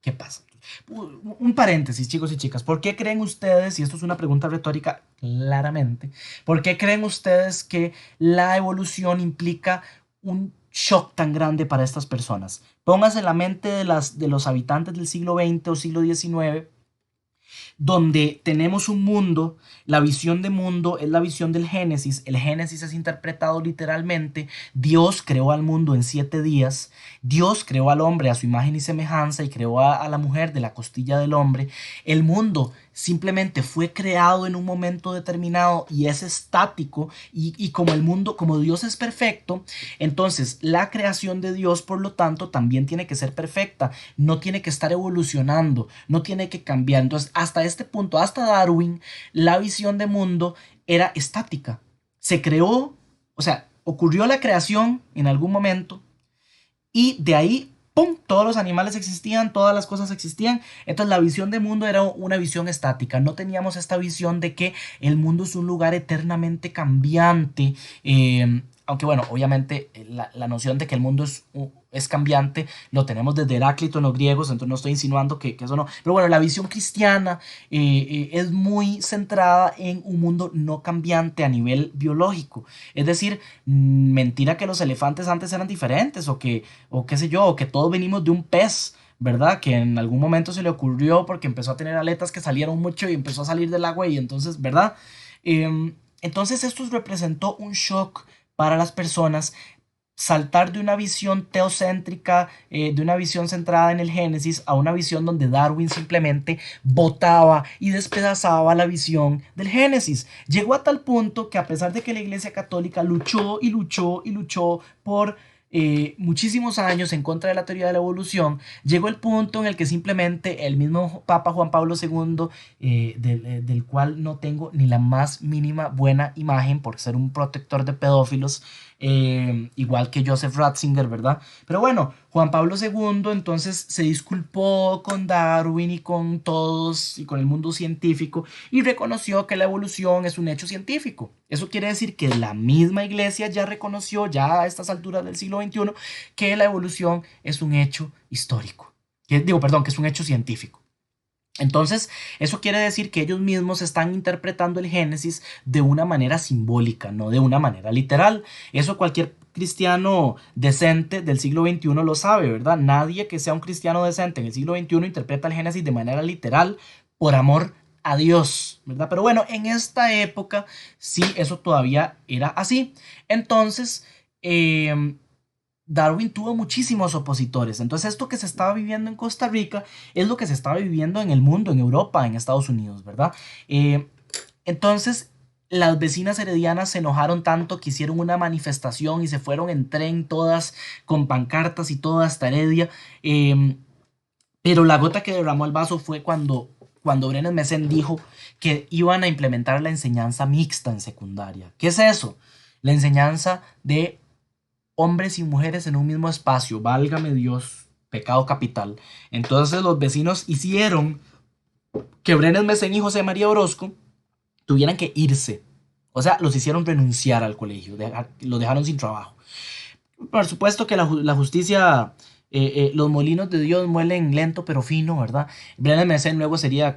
qué pasa. Un paréntesis, chicos y chicas. ¿Por qué creen ustedes, y esto es una pregunta retórica claramente, por qué creen ustedes que la evolución implica un shock tan grande para estas personas? Pónganse en la mente de los habitantes del siglo XX o siglo XIX, donde tenemos un mundo, la visión de mundo es la visión del Génesis, el Génesis es interpretado literalmente, Dios creó al mundo en 7 días, Dios creó al hombre a su imagen y semejanza y creó a la mujer de la costilla del hombre, el mundo simplemente fue creado en un momento determinado y es estático y como el mundo, como Dios es perfecto, entonces la creación de Dios por lo tanto también tiene que ser perfecta, no tiene que estar evolucionando, no tiene que cambiar. Entonces hasta este punto, hasta Darwin, la visión de mundo era estática. Se creó, o sea, ocurrió la creación en algún momento y de ahí, ¡pum!, todos los animales existían, todas las cosas existían. Entonces la visión de mundo era una visión estática. No teníamos esta visión de que el mundo es un lugar eternamente cambiante. Aunque bueno, obviamente la noción de que el mundo es cambiante lo tenemos desde Heráclito en los griegos, entonces no estoy insinuando que eso no. Pero bueno, la visión cristiana es muy centrada en un mundo no cambiante a nivel biológico. Es decir, mentira que los elefantes antes eran diferentes o qué sé yo, o que todos venimos de un pez, ¿verdad? Que en algún momento se le ocurrió porque empezó a tener aletas que salieron mucho y empezó a salir del agua y entonces, ¿verdad? Entonces esto representó un shock para las personas, saltar de una visión teocéntrica, de una visión centrada en el Génesis, a una visión donde Darwin simplemente botaba y despedazaba la visión del Génesis. Llegó a tal punto que a pesar de que la Iglesia Católica luchó y luchó y luchó por muchísimos años en contra de la teoría de la evolución, llegó el punto en el que simplemente el mismo Papa Juan Pablo II, del cual no tengo ni la más mínima buena imagen por ser un protector de pedófilos, igual que Joseph Ratzinger, ¿verdad? Pero bueno, Juan Pablo II entonces se disculpó con Darwin y con todos y con el mundo científico y reconoció que la evolución es un hecho científico. Eso quiere decir que la misma iglesia ya reconoció, ya a estas alturas del siglo XXI, que la evolución es un hecho histórico. Perdón, que es un hecho científico. Entonces, eso quiere decir que ellos mismos están interpretando el Génesis de una manera simbólica, no de una manera literal. Eso cualquier cristiano decente del siglo XXI lo sabe, ¿verdad? Nadie que sea un cristiano decente en el siglo XXI interpreta el Génesis de manera literal por amor a Dios, ¿verdad? Pero bueno, en esta época sí, eso todavía era así. Entonces, Darwin tuvo muchísimos opositores. Entonces, esto que se estaba viviendo en Costa Rica es lo que se estaba viviendo en el mundo, en Europa, en Estados Unidos, ¿verdad? Entonces, las vecinas heredianas se enojaron tanto que hicieron una manifestación y se fueron en tren todas con pancartas y todo hasta Heredia. em, pero la gota que derramó el vaso fue cuando Brenes Mesen dijo que iban a implementar la enseñanza mixta en secundaria. ¿Qué es eso? La enseñanza de hombres y mujeres en un mismo espacio, válgame Dios, pecado capital. Entonces los vecinos hicieron que Brenes Mesen y José María Orozco tuvieran que irse. O sea, los hicieron renunciar al colegio, los dejaron sin trabajo. Por supuesto que la justicia, los molinos de Dios muelen lento pero fino, ¿verdad? Brenes Mesen luego sería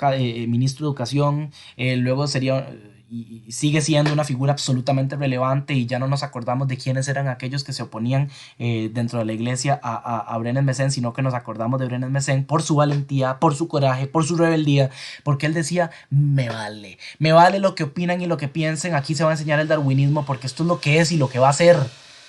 ministro de Educación, luego sería y sigue siendo una figura absolutamente relevante y ya no nos acordamos de quiénes eran aquellos que se oponían dentro de la iglesia a Brenes Mesen, sino que nos acordamos de Brenes Mesen por su valentía, por su coraje, por su rebeldía, porque él decía, me vale lo que opinan y lo que piensen, aquí se va a enseñar el darwinismo porque esto es lo que es y lo que va a ser.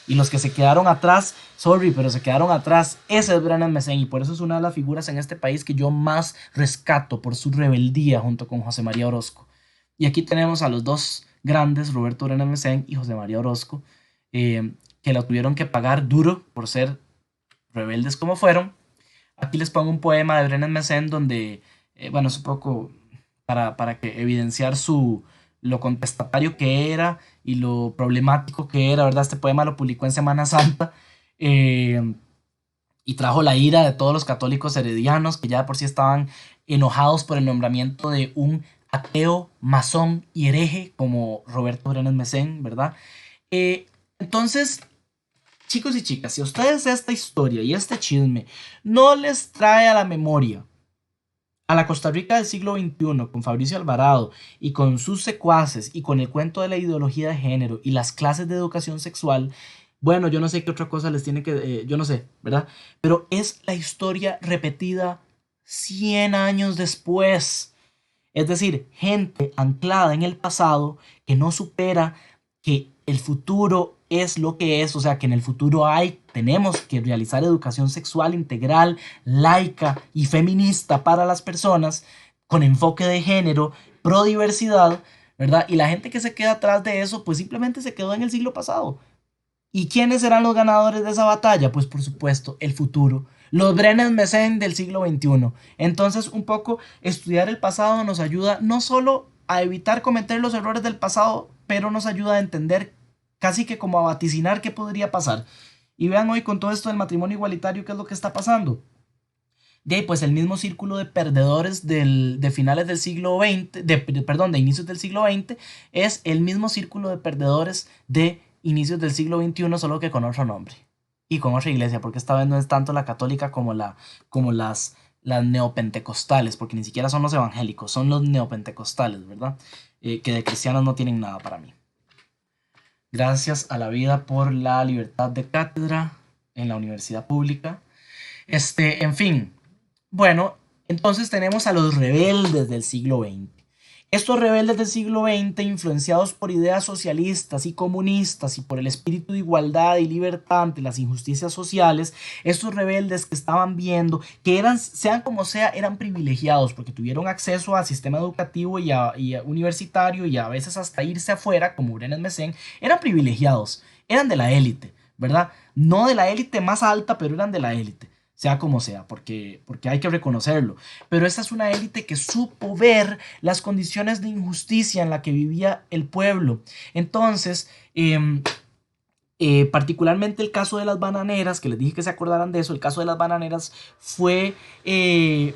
Y los que se quedaron atrás, sorry, pero se quedaron atrás. Ese es Brenes Mesen y por eso es una de las figuras en este país que yo más rescato por su rebeldía junto con José María Orozco. Y aquí tenemos a los dos grandes, Roberto Brenes Mesen y José María Orozco, que la tuvieron que pagar duro por ser rebeldes como fueron. Aquí les pongo un poema de Brenes Mesen donde, bueno, es un poco para que evidenciar lo contestatario que era y lo problemático que era, ¿verdad? Este poema lo publicó en Semana Santa eh, y trajo la ira de todos los católicos heredianos que ya de por sí estaban enojados por el nombramiento de un ateo, masón y hereje como Roberto Brenes Mesen, ¿verdad? Entonces, chicos y chicas, si a ustedes esta historia y este chisme no les trae a la memoria a la Costa Rica del siglo XXI, con Fabricio Alvarado y con sus secuaces y con el cuento de la ideología de género y las clases de educación sexual, bueno, yo no sé qué otra cosa les tiene que, yo no sé, ¿verdad? Pero es la historia repetida 100 años después. Es decir, gente anclada en el pasado que no supera que el futuro es lo que es, o sea, que en el futuro tenemos que realizar educación sexual integral, laica y feminista para las personas, con enfoque de género, pro diversidad, ¿verdad? Y la gente que se queda atrás de eso, pues simplemente se quedó en el siglo pasado. ¿Y quiénes serán los ganadores de esa batalla? Pues por supuesto, el futuro. Los Brenes Mesen del siglo XXI. Entonces, un poco estudiar el pasado nos ayuda no solo a evitar cometer los errores del pasado, pero nos ayuda a entender casi que como a vaticinar qué podría pasar. Y vean hoy con todo esto del matrimonio igualitario, qué es lo que está pasando. De ahí, pues el mismo círculo de perdedores de finales del siglo XX, perdón, de inicios del siglo XX, es el mismo círculo de perdedores de inicios del siglo XXI, solo que con otro nombre y con otra iglesia, porque esta vez no es tanto la católica como las neopentecostales, porque ni siquiera son los evangélicos, son los neopentecostales, ¿verdad? Que de cristianos no tienen nada para mí. Gracias a la vida por la libertad de cátedra en la universidad pública. En fin, bueno, entonces tenemos a los rebeldes del siglo XX. Estos rebeldes del siglo XX, influenciados por ideas socialistas y comunistas y por el espíritu de igualdad y libertad ante las injusticias sociales, estos rebeldes que estaban viendo que eran, sean como sea, eran privilegiados porque tuvieron acceso al sistema educativo y universitario y a veces hasta irse afuera, como Brenes Mesen, eran privilegiados, eran de la élite, ¿verdad? No de la élite más alta, pero eran de la élite sea como sea, porque hay que reconocerlo. Pero esta es una élite que supo ver las condiciones de injusticia en la que vivía el pueblo. Entonces, particularmente el caso de las bananeras, que les dije que se acordaran de eso, el caso de las bananeras fue de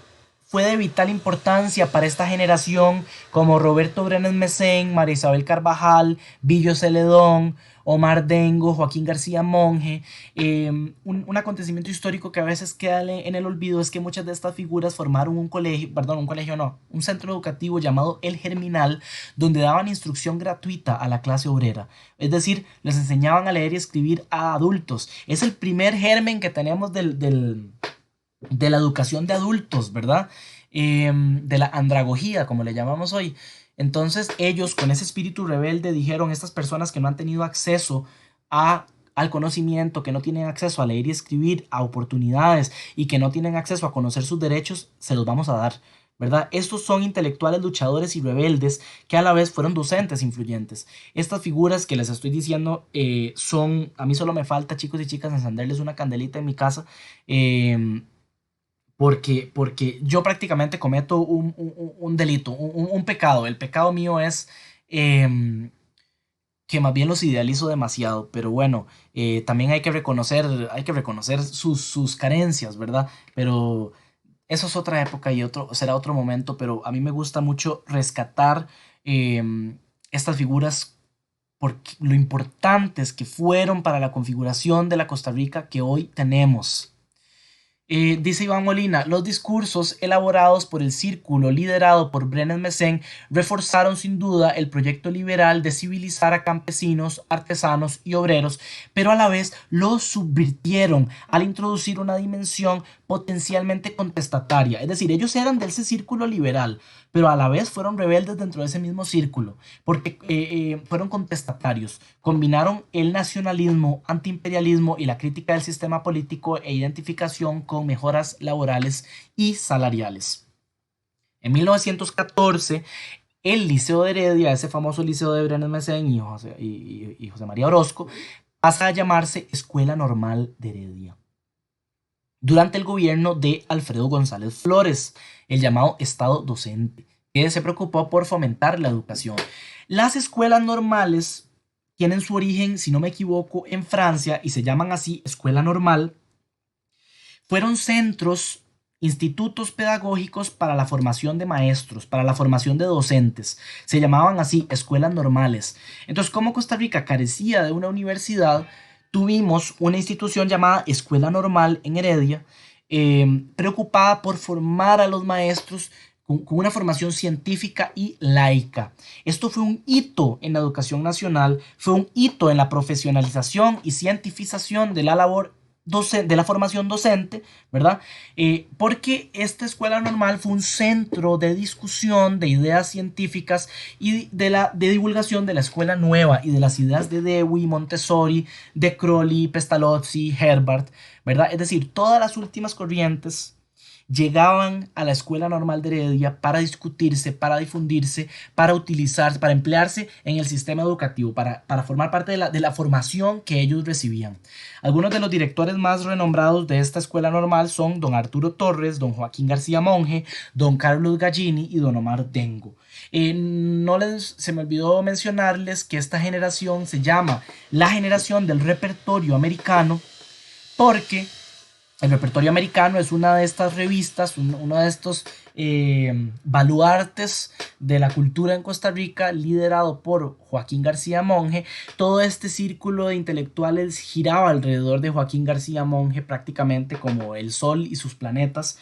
vital importancia para esta generación, como Roberto Brenes Mesen, María Isabel Carvajal, Billo Celedón, Omar Dengo, Joaquín García Monge. Un acontecimiento histórico que a veces queda en el olvido es que muchas de estas figuras formaron un colegio, perdón, un colegio no, un centro educativo llamado El Germinal, donde daban instrucción gratuita a la clase obrera. Es decir, les enseñaban a leer y escribir a adultos. Es el primer germen que tenemos de la educación de adultos, ¿verdad? De la andragogía, como le llamamos hoy. Entonces ellos con ese espíritu rebelde dijeron, estas personas que no han tenido acceso al conocimiento, que no tienen acceso a leer y escribir, a oportunidades y que no tienen acceso a conocer sus derechos, se los vamos a dar. ¿verdad? Estos son intelectuales luchadores y rebeldes que a la vez fueron docentes influyentes. Estas figuras que les estoy diciendo son, a mí solo me falta, chicos y chicas, encenderles una candelita en mi casa, eh, porque yo prácticamente cometo un delito, un pecado. El pecado mío es em, que más bien los idealizo demasiado, pero bueno, también hay que reconocer sus carencias, ¿verdad? Pero eso es otra época y será otro momento, pero a mí me gusta mucho rescatar estas figuras por lo importantes que fueron para la configuración de la Costa Rica que hoy tenemos. Dice Iván Molina, los discursos elaborados por el círculo liderado por Brenes Messen reforzaron sin duda el proyecto liberal de civilizar a campesinos, artesanos y obreros, pero a la vez los subvirtieron al introducir una dimensión potencialmente contestataria. Es decir, ellos eran de ese círculo liberal, pero a la vez fueron rebeldes dentro de ese mismo círculo, porque fueron contestatarios. Combinaron el nacionalismo, antiimperialismo y la crítica del sistema político e identificación con mejoras laborales y salariales. En 1914, el Liceo de Heredia, ese famoso liceo de Brenes Messen y José María Orozco, pasa a llamarse Escuela Normal de Heredia durante el gobierno de Alfredo González Flores, el llamado Estado docente, que se preocupó por fomentar la educación. Las escuelas normales tienen su origen, si no me equivoco, en Francia y se llaman así escuela normal. Fueron centros, institutos pedagógicos para la formación de maestros, para la formación de docentes. Se llamaban así escuelas normales. Entonces, como Costa Rica carecía de una universidad, tuvimos una institución llamada Escuela Normal en Heredia, preocupada por formar a los maestros con una formación científica y laica. Esto fue un hito en la educación nacional, fue un hito en la profesionalización y cientificación de la labor de la formación docente, ¿verdad? Porque esta escuela normal fue un centro de discusión de ideas científicas y de divulgación de la escuela nueva y de las ideas de Dewey, Montessori, de Crowley, Pestalozzi, Herbart, ¿verdad? Es decir, todas las últimas corrientes llegaban a la Escuela Normal de Heredia para discutirse, para difundirse, para utilizarse, para emplearse en el sistema educativo, para formar parte de la formación que ellos recibían. Algunos de los directores más renombrados de esta escuela normal son don Arturo Torres, don Joaquín García Monge, don Carlos Gallini y don Omar Dengo. Se me olvidó mencionarles que esta generación se llama la generación del repertorio americano porque el repertorio americano es una de estas revistas, uno de estos baluartes de la cultura en Costa Rica, liderado por Joaquín García Monge. Todo este círculo de intelectuales giraba alrededor de Joaquín García Monge prácticamente como el Sol y sus planetas.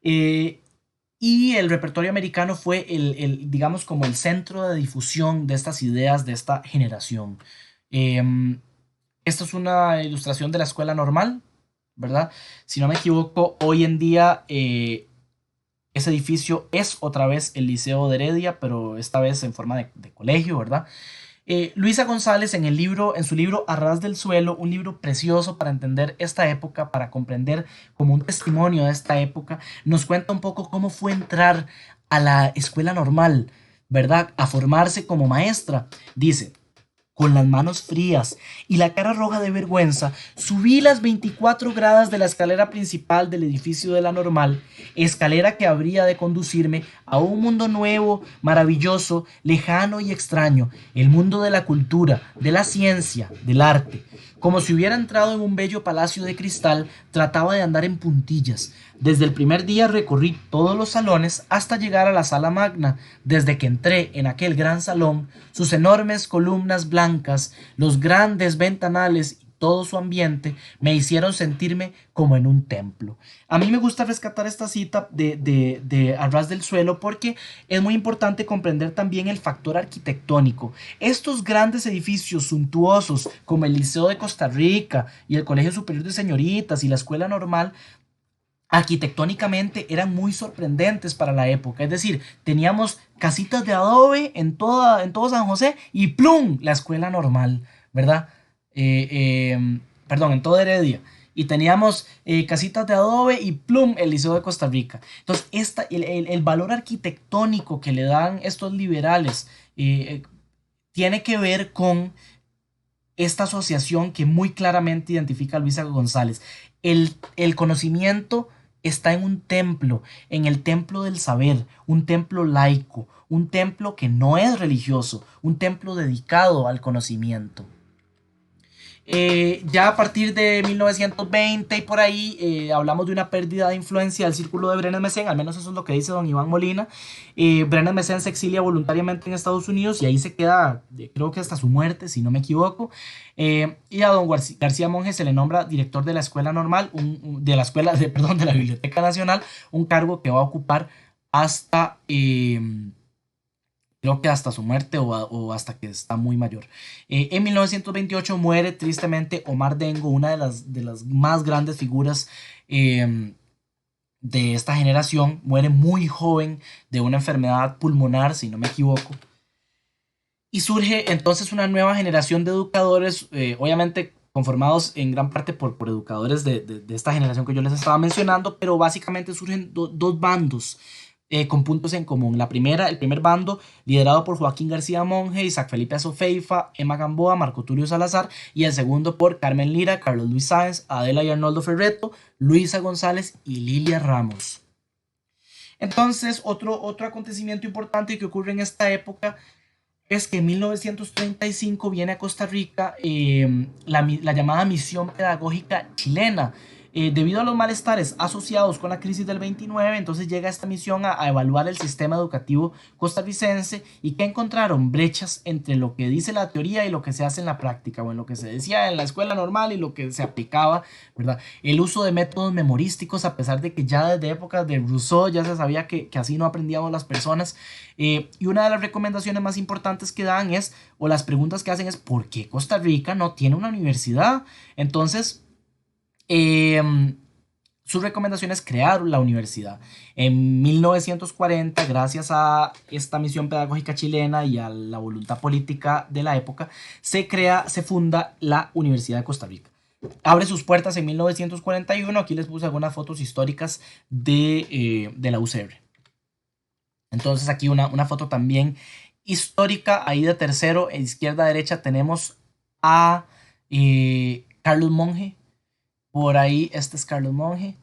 Y el repertorio americano fue digamos, como el centro de difusión de estas ideas de esta generación. Esta es una ilustración de la escuela normal, ¿verdad? Si no me equivoco, hoy en día ese edificio es otra vez el Liceo de Heredia, pero esta vez en forma de colegio, ¿verdad? Luisa González en su libro A ras del suelo, un libro precioso para entender esta época, para comprender como un testimonio de esta época, nos cuenta un poco cómo fue entrar a la escuela normal, ¿verdad? A formarse como maestra. Dice: con las manos frías y la cara roja de vergüenza, subí las 24 gradas de la escalera principal del edificio de la Normal, escalera que habría de conducirme a un mundo nuevo, maravilloso, lejano y extraño, el mundo de la cultura, de la ciencia, del arte. Como si hubiera entrado en un bello palacio de cristal, trataba de andar en puntillas. Desde el primer día recorrí todos los salones hasta llegar a la sala magna. Desde que entré en aquel gran salón, sus enormes columnas blancas, los grandes ventanales y todo su ambiente me hicieron sentirme como en un templo. A mí me gusta rescatar esta cita de A ras del suelo porque es muy importante comprender también el factor arquitectónico. Estos grandes edificios suntuosos como el Liceo de Costa Rica y el Colegio Superior de Señoritas y la Escuela Normal arquitectónicamente eran muy sorprendentes para la época. Es decir, teníamos casitas de adobe en todo San José y ¡plum! La Escuela Normal, ¿verdad? Perdón, en toda Heredia. Y teníamos casitas de adobe y plum, el Liceo de Costa Rica. Entonces, el valor arquitectónico que le dan estos liberales tiene que ver con esta asociación que muy claramente identifica a Luisa González. El conocimiento está en el templo del saber, un templo laico, un templo que no es religioso, un templo dedicado al conocimiento. Ya a partir de 1920 y por ahí hablamos de una pérdida de influencia del círculo de Brenes Messén, al menos eso es lo que dice don Iván Molina. Brenes Messén se exilia voluntariamente en Estados Unidos y ahí se queda, creo que hasta su muerte, si no me equivoco. Y a don García Monge se le nombra director de la escuela normal, de la escuela, perdón, de la Biblioteca Nacional, un cargo que va a ocupar hasta creo que hasta su muerte o hasta que está muy mayor. En 1928 muere tristemente Omar Dengo, una de las más grandes figuras de esta generación. Muere muy joven de una enfermedad pulmonar, si no me equivoco. Y surge entonces una nueva generación de educadores, obviamente conformados en gran parte por educadores de esta generación que yo les estaba mencionando, pero básicamente surgen dos bandos con puntos en común. El primer bando, liderado por Joaquín García Monge, Isaac Felipe Azofeifa, Emma Gamboa, Marco Tulio Salazar, y el segundo por Carmen Lira, Carlos Luis Sáenz, Adela y Arnoldo Ferreto, Luisa González y Lilia Ramos. Entonces, otro acontecimiento importante que ocurre en esta época es que en 1935 viene a Costa Rica la llamada misión pedagógica chilena. Debido a los malestares asociados con la crisis del 29, entonces llega esta misión a evaluar el sistema educativo costarricense y que encontraron brechas entre lo que dice la teoría y lo que se hace en la práctica, o en lo que se decía en la escuela normal y lo que se aplicaba, ¿verdad? El uso de métodos memorísticos, a pesar de que ya desde épocas de Rousseau ya se sabía que así no aprendíamos las personas. Y una de las recomendaciones más importantes que dan es, o las preguntas que hacen es, ¿por qué Costa Rica no tiene una universidad? Entonces, su recomendación es crear la universidad. En 1940, gracias a esta misión pedagógica chilena y a la voluntad política de la época, se funda la Universidad de Costa Rica. Abre sus puertas en 1941. Aquí les puse algunas fotos históricas de la UCR. Entonces aquí una foto también histórica, ahí de tercero, en izquierda a derecha tenemos a Carlos Monge, por ahí este es Carlos Monge.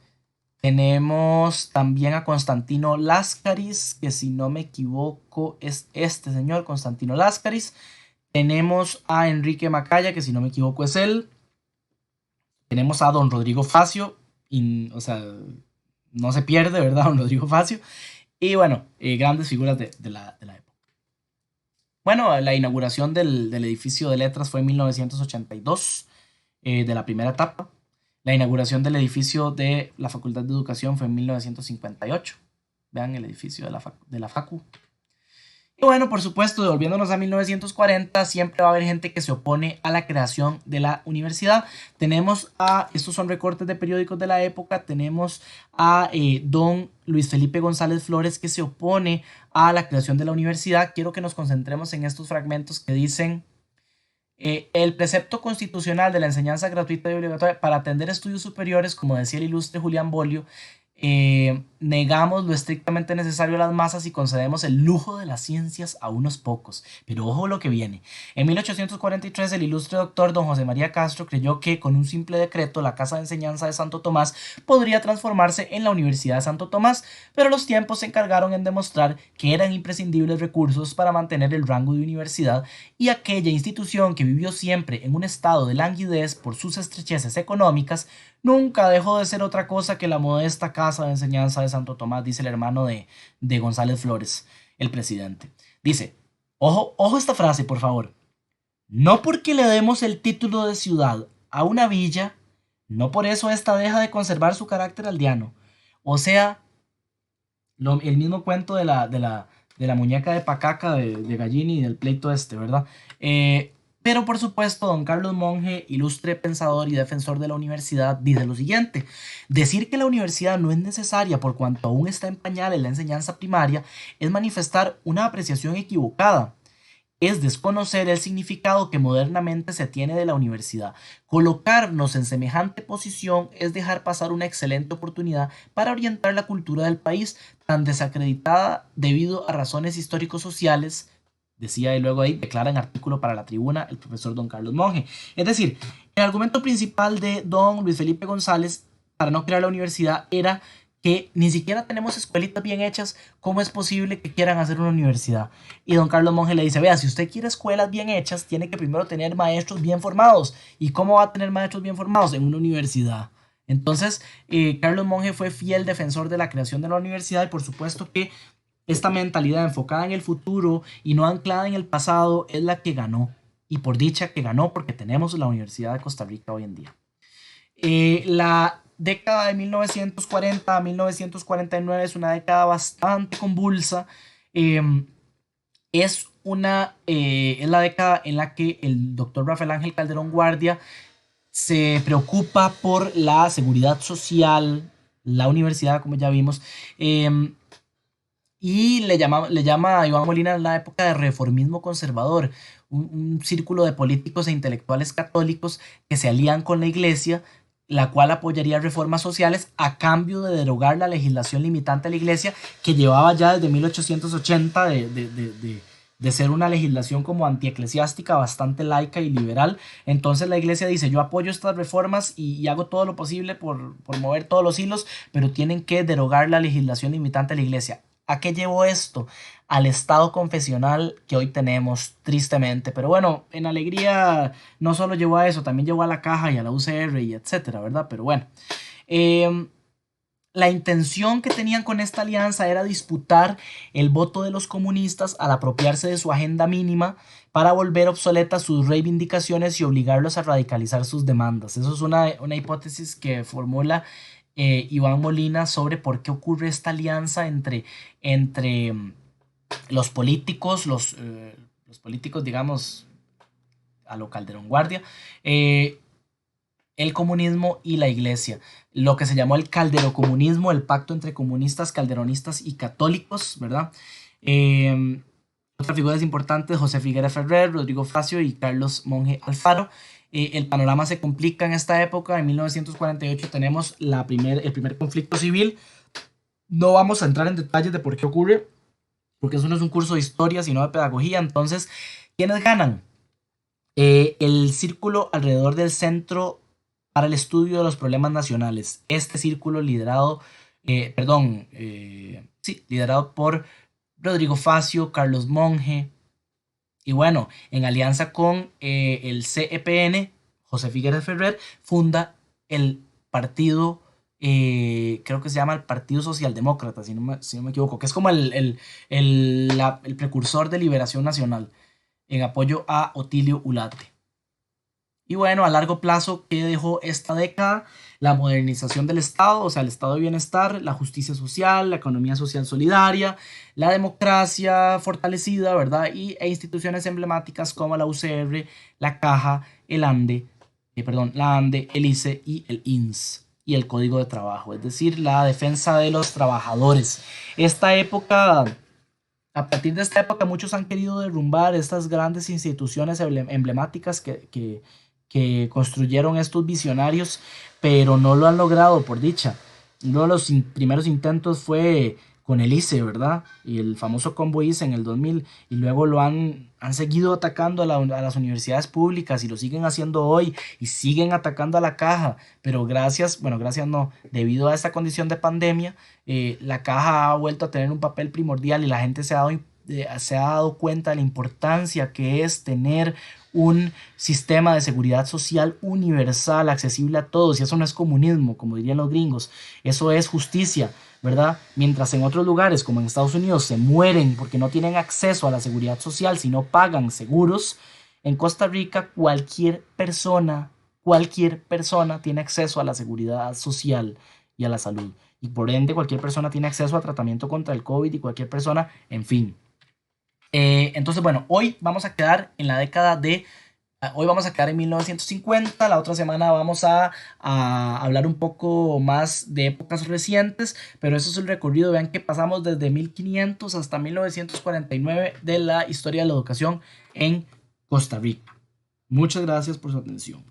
Tenemos también a Constantino Láscaris, que si no me equivoco es este señor, Constantino Láscaris. Tenemos a Enrique Macaya, que si no me equivoco es él. Tenemos a don Rodrigo Facio, o sea, no se pierde, ¿verdad? Don Rodrigo Facio. Y bueno, grandes figuras de la época. Bueno, la inauguración del edificio de letras fue en 1982, de la primera etapa. La inauguración del edificio de la Facultad de Educación fue en 1958. Vean el edificio de la Facu. Y bueno, por supuesto, devolviéndonos a 1940, siempre va a haber gente que se opone a la creación de la universidad. Estos son recortes de periódicos de la época, tenemos a don Luis Felipe González Flores que se opone a la creación de la universidad. Quiero que nos concentremos en estos fragmentos que dicen: el precepto constitucional de la enseñanza gratuita y obligatoria para atender estudios superiores, como decía el ilustre Julián Bolio, negamos lo estrictamente necesario a las masas y concedemos el lujo de las ciencias a unos pocos. Pero ojo lo que viene. En 1843 el ilustre doctor don José María Castro creyó que con un simple decreto la Casa de Enseñanza de Santo Tomás podría transformarse en la Universidad de Santo Tomás, pero los tiempos se encargaron en demostrar que eran imprescindibles recursos para mantener el rango de universidad, y aquella institución que vivió siempre en un estado de languidez por sus estrecheces económicas nunca dejó de ser otra cosa que la modesta Casa de Enseñanza de Santo Tomás, dice el hermano de González Flores, el presidente. Dice, ojo esta frase, por favor. No porque le demos el título de ciudad a una villa, no por eso esta deja de conservar su carácter aldeano. O sea, el mismo cuento de la muñeca de Pacaca, de Gallini y del pleito este, ¿verdad? Pero por supuesto, don Carlos Monge, ilustre pensador y defensor de la universidad, dice lo siguiente: decir que la universidad no es necesaria por cuanto aún está en pañales la enseñanza primaria es manifestar una apreciación equivocada. es desconocer el significado que modernamente se tiene de la universidad. Colocarnos en semejante posición es dejar pasar una excelente oportunidad para orientar la cultura del país, tan desacreditada debido a razones histórico-sociales, decía y luego ahí declara en artículo para la Tribuna el profesor don Carlos Monge. Es decir, el argumento principal de don Luis Felipe González para no crear la universidad era que ni siquiera tenemos escuelitas bien hechas, ¿cómo es posible que quieran hacer una universidad? Y don Carlos Monge le dice, vea, si usted quiere escuelas bien hechas, tiene que primero tener maestros bien formados. ¿Y cómo va a tener maestros bien formados? En una universidad. Entonces, Carlos Monge fue fiel defensor de la creación de la universidad y por supuesto que esta mentalidad enfocada en el futuro y no anclada en el pasado es la que ganó. Y por dicha que ganó porque tenemos la Universidad de Costa Rica hoy en día. La década de 1940 a 1949 es una década bastante convulsa. Eh, es la década en la que el doctor Rafael Ángel Calderón Guardia se preocupa por la seguridad social, la universidad, como ya vimos, y le llama a Iván Molina en la época de reformismo conservador, un círculo de políticos e intelectuales católicos que se alían con la iglesia, la cual apoyaría reformas sociales a cambio de derogar la legislación limitante a la iglesia que llevaba ya desde 1880 de ser una legislación como antieclesiástica, bastante laica y liberal. Entonces la iglesia dice, yo apoyo estas reformas y hago todo lo posible por mover todos los hilos, pero tienen que derogar la legislación limitante a la iglesia. ¿A qué llevó esto? Al estado confesional que hoy tenemos, tristemente. Pero bueno, en alegría no solo llevó a eso, también llevó a la caja y a la UCR y etcétera, ¿verdad? Pero bueno. La intención que tenían con esta alianza era disputar el voto de los comunistas al apropiarse de su agenda mínima para volver obsoletas sus reivindicaciones y obligarlos a radicalizar sus demandas. Eso es una hipótesis que formula Iván Molina sobre por qué ocurre esta alianza entre los políticos, los políticos, digamos, a lo Calderón Guardia, el comunismo y la iglesia. Lo que se llamó el calderocomunismo, el pacto entre comunistas, calderonistas y católicos, ¿verdad? Otras figuras importantes, José Figueres Ferrer, Rodrigo Facio y Carlos Monge Alfaro. El panorama se complica en esta época. En 1948 tenemos el primer conflicto civil. No vamos a entrar en detalles de por qué ocurre, porque eso no es un curso de historia, sino de pedagogía. Entonces, ¿quiénes ganan? El círculo alrededor del Centro para el Estudio de los Problemas Nacionales. Este círculo liderado por Rodrigo Facio, Carlos Monge, y bueno, en alianza con el CEPN, José Figueres Ferrer, funda el partido, creo que se llama el Partido Socialdemócrata, si no me equivoco, que es como el precursor de Liberación Nacional, en apoyo a Otilio Ulate. Y bueno, a largo plazo, ¿qué dejó esta década? La modernización del Estado, o sea, el Estado de bienestar, la justicia social, la economía social solidaria, la democracia fortalecida, ¿verdad? E instituciones emblemáticas como la UCR, la Caja, la ANDE, el ICE y el INS y el Código de Trabajo, es decir, la defensa de los trabajadores. A partir de esta época, muchos han querido derrumbar estas grandes instituciones emblemáticas que construyeron estos visionarios, pero no lo han logrado, por dicha. Uno de los primeros intentos fue con el ICE, ¿verdad? Y el famoso combo ICE en el 2000, y luego han seguido atacando a las universidades públicas y lo siguen haciendo hoy, y siguen atacando a la Caja, pero gracias no, debido a esta condición de pandemia, la Caja ha vuelto a tener un papel primordial y la gente se ha dado cuenta de la importancia que es tener un sistema de seguridad social universal, accesible a todos, y eso no es comunismo, como dirían los gringos, eso es justicia, ¿verdad? Mientras en otros lugares, como en Estados Unidos, se mueren porque no tienen acceso a la seguridad social si no pagan seguros, en Costa Rica cualquier persona tiene acceso a la seguridad social y a la salud, y por ende cualquier persona tiene acceso a tratamiento contra el COVID y cualquier persona, en fin. Entonces, bueno, hoy vamos a quedar en la década de Hoy vamos a quedar en 1950, la otra semana vamos a hablar un poco más de épocas recientes, pero eso es el recorrido. Vean que pasamos desde 1500 hasta 1949 de la historia de la educación en Costa Rica. Muchas gracias por su atención.